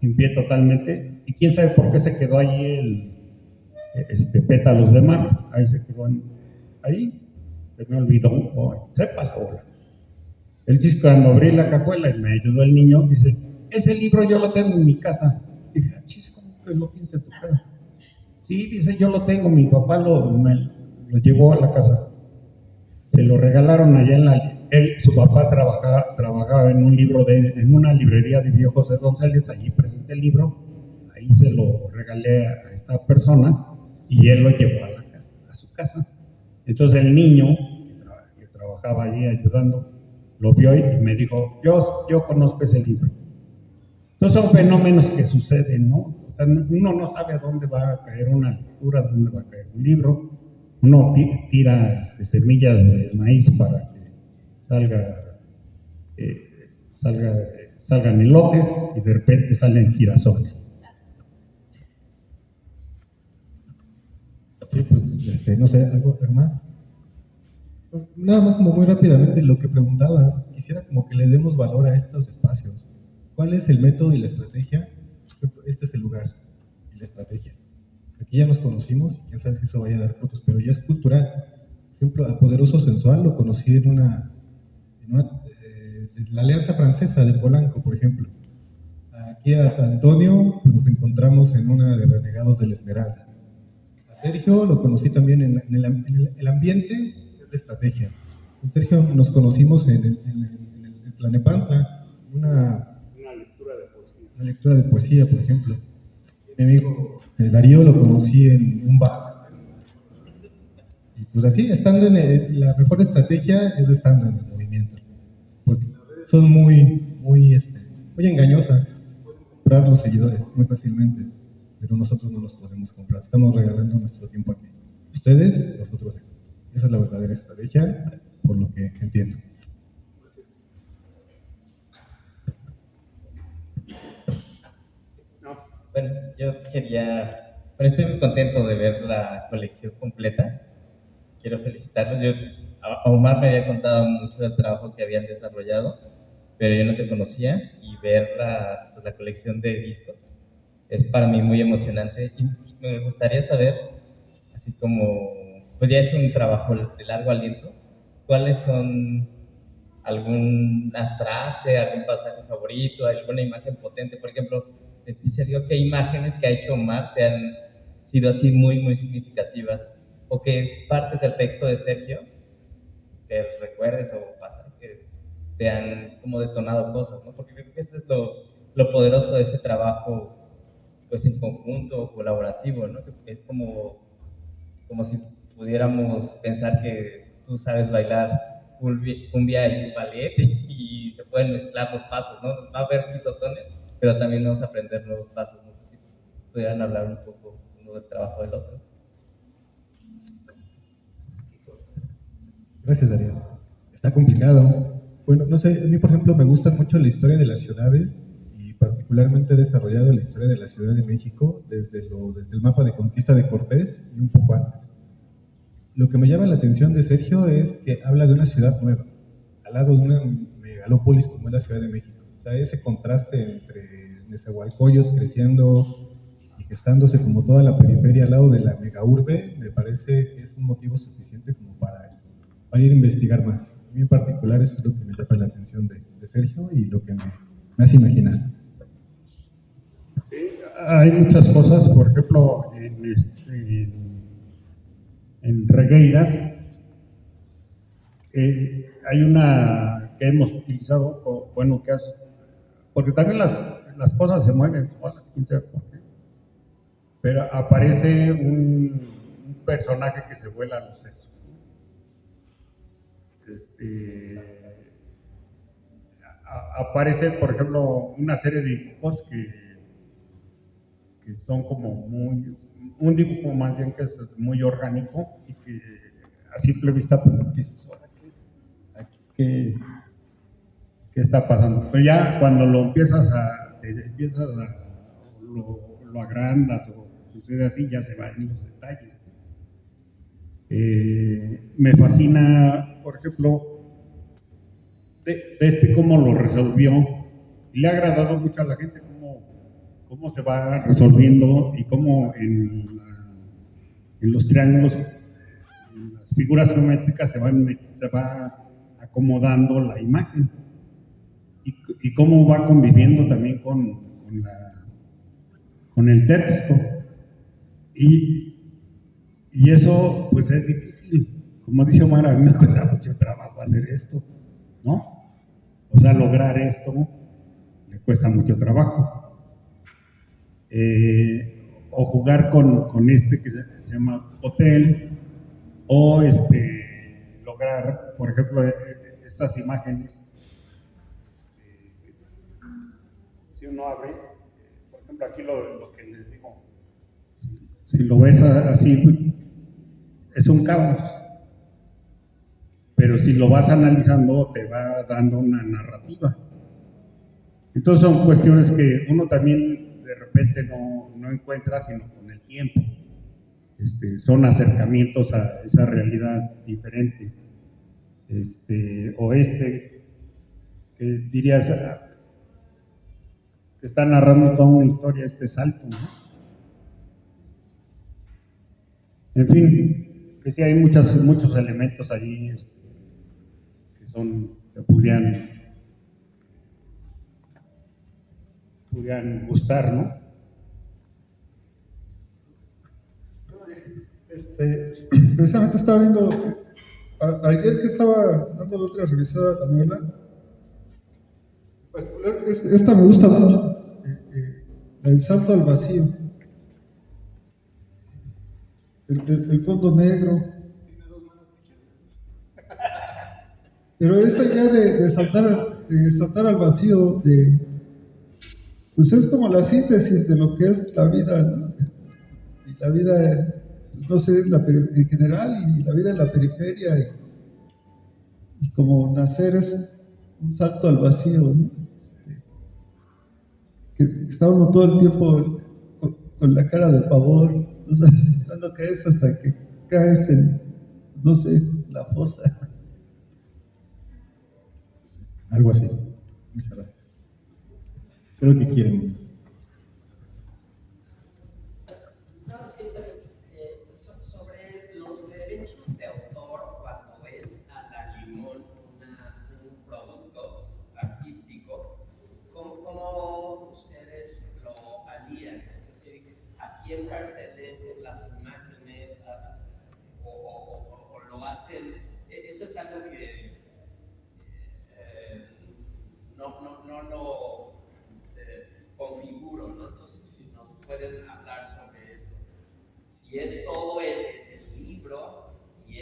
limpié totalmente, y quién sabe por qué se quedó allí Pétalos de Mar, ahí se quedó ahí, se me olvidó, sepa la hora. El chiste, cuando abrí la cajuela y me ayudó el niño, dice, ese libro yo lo tengo en mi casa. Dije, chis, ¿cómo que lo tienes en tu casa? Sí, dice, yo lo tengo, mi papá me lo llevó a la casa. Se lo regalaron allá su papá trabajaba en una librería de viejos de Donceles, allí presenté el libro, ahí se lo regalé a esta persona y él lo llevó a su casa. Entonces el niño que trabajaba allí ayudando, lo vio y me dijo, yo conozco ese libro. Entonces son fenómenos que suceden, ¿no? O sea, uno no sabe a dónde va a caer una lectura, a dónde va a caer un libro. Uno tira semillas de maíz para que salgan elotes y de repente salen girasoles. Sí, pues, no sé, algo más. Nada más como muy rápidamente lo que preguntabas, quisiera como que le demos valor a estos espacios. ¿Cuál es el método y la estrategia? Este es el lugar y la estrategia. Aquí ya nos conocimos, quién sabe si eso vaya a dar frutos, pero ya es cultural. Por ejemplo, a Poderoso Sensual lo conocí en la Alianza Francesa de Polanco, por ejemplo. Aquí a Antonio pues, nos encontramos en una de Renegados de la Esmeralda. A Sergio lo conocí también en el ambiente de estrategia. Con Sergio nos conocimos en el Tlanepantla, una lectura de poesía, por ejemplo. Mi amigo Darío lo conocí en un bar. Y pues así, estando la mejor estrategia es estando en el movimiento. Porque son muy engañosas. Pueden comprar los seguidores muy fácilmente, pero nosotros no los podemos comprar. Estamos regalando nuestro tiempo aquí. Ustedes, nosotros aquí. Esa es la verdadera estrategia, por lo que entiendo. Bueno, estoy muy contento de ver la colección completa. Quiero felicitarlos. A Omar me había contado mucho del trabajo que habían desarrollado, pero yo no te conocía, y ver la colección de discos es para mí muy emocionante. Y me gustaría saber, así como, pues ya es un trabajo de largo aliento, ¿cuáles son algunas frases, algún pasaje favorito, alguna imagen potente? Por ejemplo, de ti, Sergio, ¿qué imágenes que ha hecho Omar te han sido así muy, muy significativas? ¿O qué partes del texto de Sergio te recuerdes o pasan que te han como detonado cosas, ¿no? Porque creo que eso es lo poderoso de ese trabajo, pues en conjunto, colaborativo, ¿no? Que es como si pudiéramos pensar que tú sabes bailar cumbia y ballet y se pueden mezclar los pasos, ¿no? Va a haber pisotones, pero también vamos a aprender nuevos pasos. No sé si pudieran hablar un poco uno del trabajo del otro. Gracias, Darío. Está complicado. Bueno, no sé, a mí, por ejemplo, me gusta mucho la historia de las ciudades y particularmente he desarrollado la historia de la Ciudad de México desde el mapa de conquista de Cortés y un poco antes. Lo que me llama la atención de Sergio es que habla de una ciudad nueva, al lado de una megalópolis como es la Ciudad de México. O sea, ese contraste entre Nezahualcóyotl creciendo y gestándose como toda la periferia al lado de la megaurbe, me parece que es un motivo suficiente como para ir a investigar más. A mí en particular eso es lo que me llama la atención de Sergio y lo que me hace imaginar. Hay muchas cosas, por ejemplo, en Regueiras, hay una que hemos utilizado, bueno, que hace, porque también las cosas se mueven solas, quién sabe por qué, pero aparece un personaje que se vuela a los sesos. Aparece, por ejemplo, una serie de dibujos que son como un dibujo más bien que es muy orgánico y que a simple vista pues dices, ¿qué está pasando? Pero ya cuando lo lo agrandas o sucede así, ya se van en los detalles. Me fascina, por ejemplo, de cómo lo resolvió, y le ha agradado mucho a la gente cómo se va resolviendo y cómo en los triángulos, en las figuras geométricas se va acomodando la imagen y cómo va conviviendo también con el texto. Y eso pues es difícil. Como dice Omar, a mí me cuesta mucho trabajo hacer esto, ¿no? O sea, lograr esto le cuesta mucho trabajo. O jugar con este que se llama hotel, o lograr, por ejemplo, estas imágenes. Si uno abre, por ejemplo, aquí lo que les digo, si lo ves así, es un caos. Pero si lo vas analizando, te va dando una narrativa. Entonces son cuestiones que uno también de repente no encuentra, sino con el tiempo. Son acercamientos a esa realidad diferente. Que dirías, te está narrando toda una historia, salto, ¿no? En fin, que sí hay muchos elementos ahí que pudieran gustar, ¿no? Precisamente estaba viendo, ayer que estaba dando la otra revisada a la novela, en particular, esta me gusta mucho, el salto al vacío, el fondo negro. Tiene dos manos izquierdas. Pero esta idea de saltar al vacío, pues es como la síntesis de lo que es la vida, ¿no? Y la vida, no sé, en general, y la vida en la periferia, y como nacer es un salto al vacío, ¿no? Que está uno todo el tiempo con la cara de pavor, no sabes cuándo caes hasta que caes en, no sé, la fosa. Algo así. Muchas gracias. Creo que quieren. Sobre los derechos de autor cuando es a la limón un producto artístico, ¿cómo ustedes lo alían? Es decir, ¿a quién pertenecen las imágenes o lo hacen? Eso es algo que no lo configuro, ¿no? Entonces, si nos pueden hablar sobre esto. Si es todo el libro y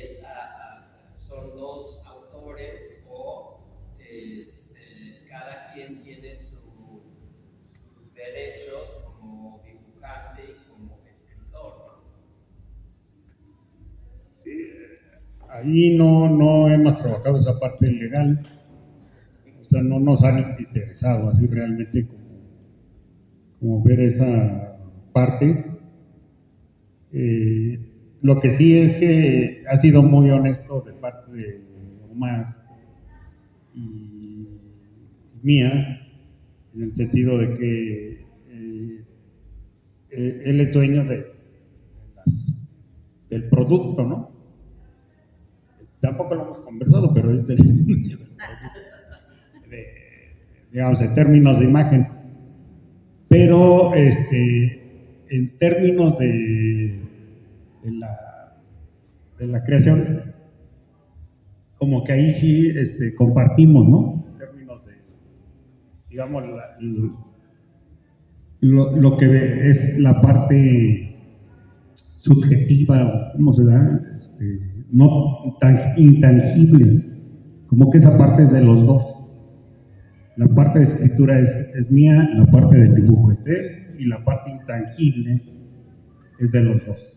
son dos autores ahí no hemos trabajado esa parte legal, o sea, no nos han interesado así realmente como ver esa parte. Lo que sí es que ha sido muy honesto de parte de Omar y mía, en el sentido de que él es dueño del producto, ¿no? Tampoco lo hemos conversado, pero es digamos, en términos de imagen. Pero en términos de la creación, como que ahí sí compartimos, ¿no? En términos de, digamos, lo que es la parte subjetiva, ¿cómo se da? No tan intangible, como que esa parte es de los dos. La parte de escritura es mía, la parte del dibujo es de él, y la parte intangible es de los dos.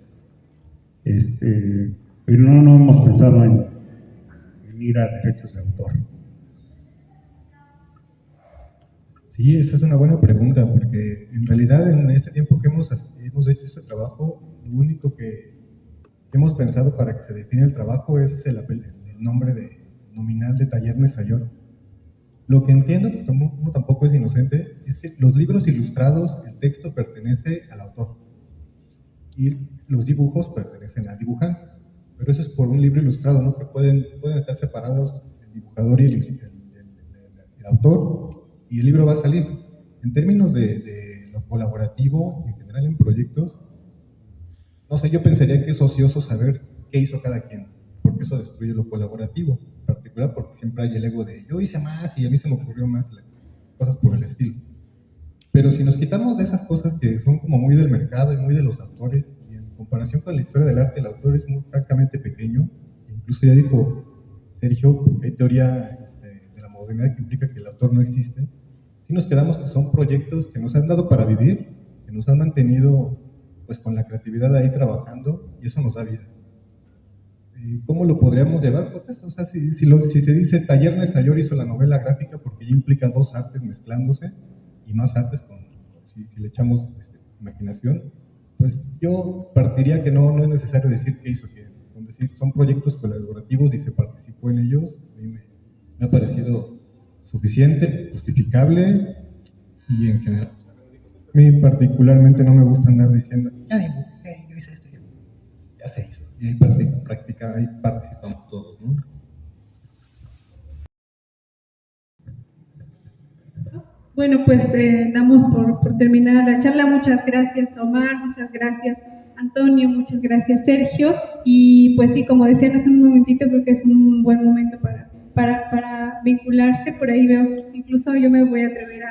Pero no hemos pensado en ir a derechos de autor. Sí, esa es una buena pregunta, porque en realidad en este tiempo que hemos hecho este trabajo, lo único que hemos pensado para que se define el trabajo es el nombre nominal de Taller Nesayor. Lo que entiendo, porque uno tampoco es inocente, es que los libros ilustrados, el texto pertenece al autor y los dibujos pertenecen al dibujante, pero eso es por un libro ilustrado, ¿no? Que pueden estar separados el dibujador y el autor, y el libro va a salir. En términos de lo colaborativo, en general en proyectos, no sé, yo pensaría que es ocioso saber qué hizo cada quien, porque eso destruye lo colaborativo, en particular porque siempre hay el ego de yo hice más y a mí se me ocurrió más, cosas por el estilo. Pero si nos quitamos de esas cosas que son como muy del mercado y muy de los autores, y en comparación con la historia del arte, el autor es muy francamente pequeño, incluso ya dijo Sergio, porque hay teoría de la modernidad que implica que el autor no existe. Si nos quedamos que son proyectos que nos han dado para vivir, que nos han mantenido pues con la creatividad ahí trabajando, y eso nos da vida. ¿Cómo lo podríamos llevar? Pues eso, o sea, si se dice Taller Nesayor hizo la novela gráfica porque ya implica dos artes mezclándose, y más artes si le echamos imaginación, pues yo partiría que no es necesario decir qué hizo quién. Con decir son proyectos colaborativos y se participó en ellos, a mí me ha parecido suficiente, justificable, y en general a mí particularmente no me gusta andar diciendo ya dibujé, yo hice esto, ya se hizo, y ahí participamos todos, ¿no? Bueno, pues damos por terminada la charla. Muchas gracias, Omar, muchas gracias, Antonio, muchas gracias, Sergio. Y pues sí, como decían hace un momentito, creo que es un buen momento para vincularse. Por ahí veo, incluso yo me voy a atrever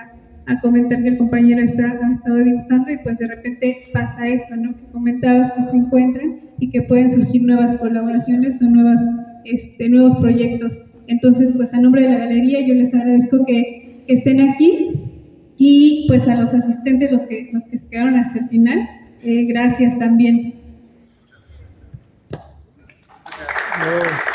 a comentar que el compañero ha estado dibujando, y pues de repente pasa eso, ¿no? Que comentabas que se encuentran y que pueden surgir nuevas colaboraciones o nuevos proyectos. Entonces, pues a nombre de la galería yo les agradezco que estén aquí, y pues a los asistentes, los que se quedaron hasta el final, gracias también. No.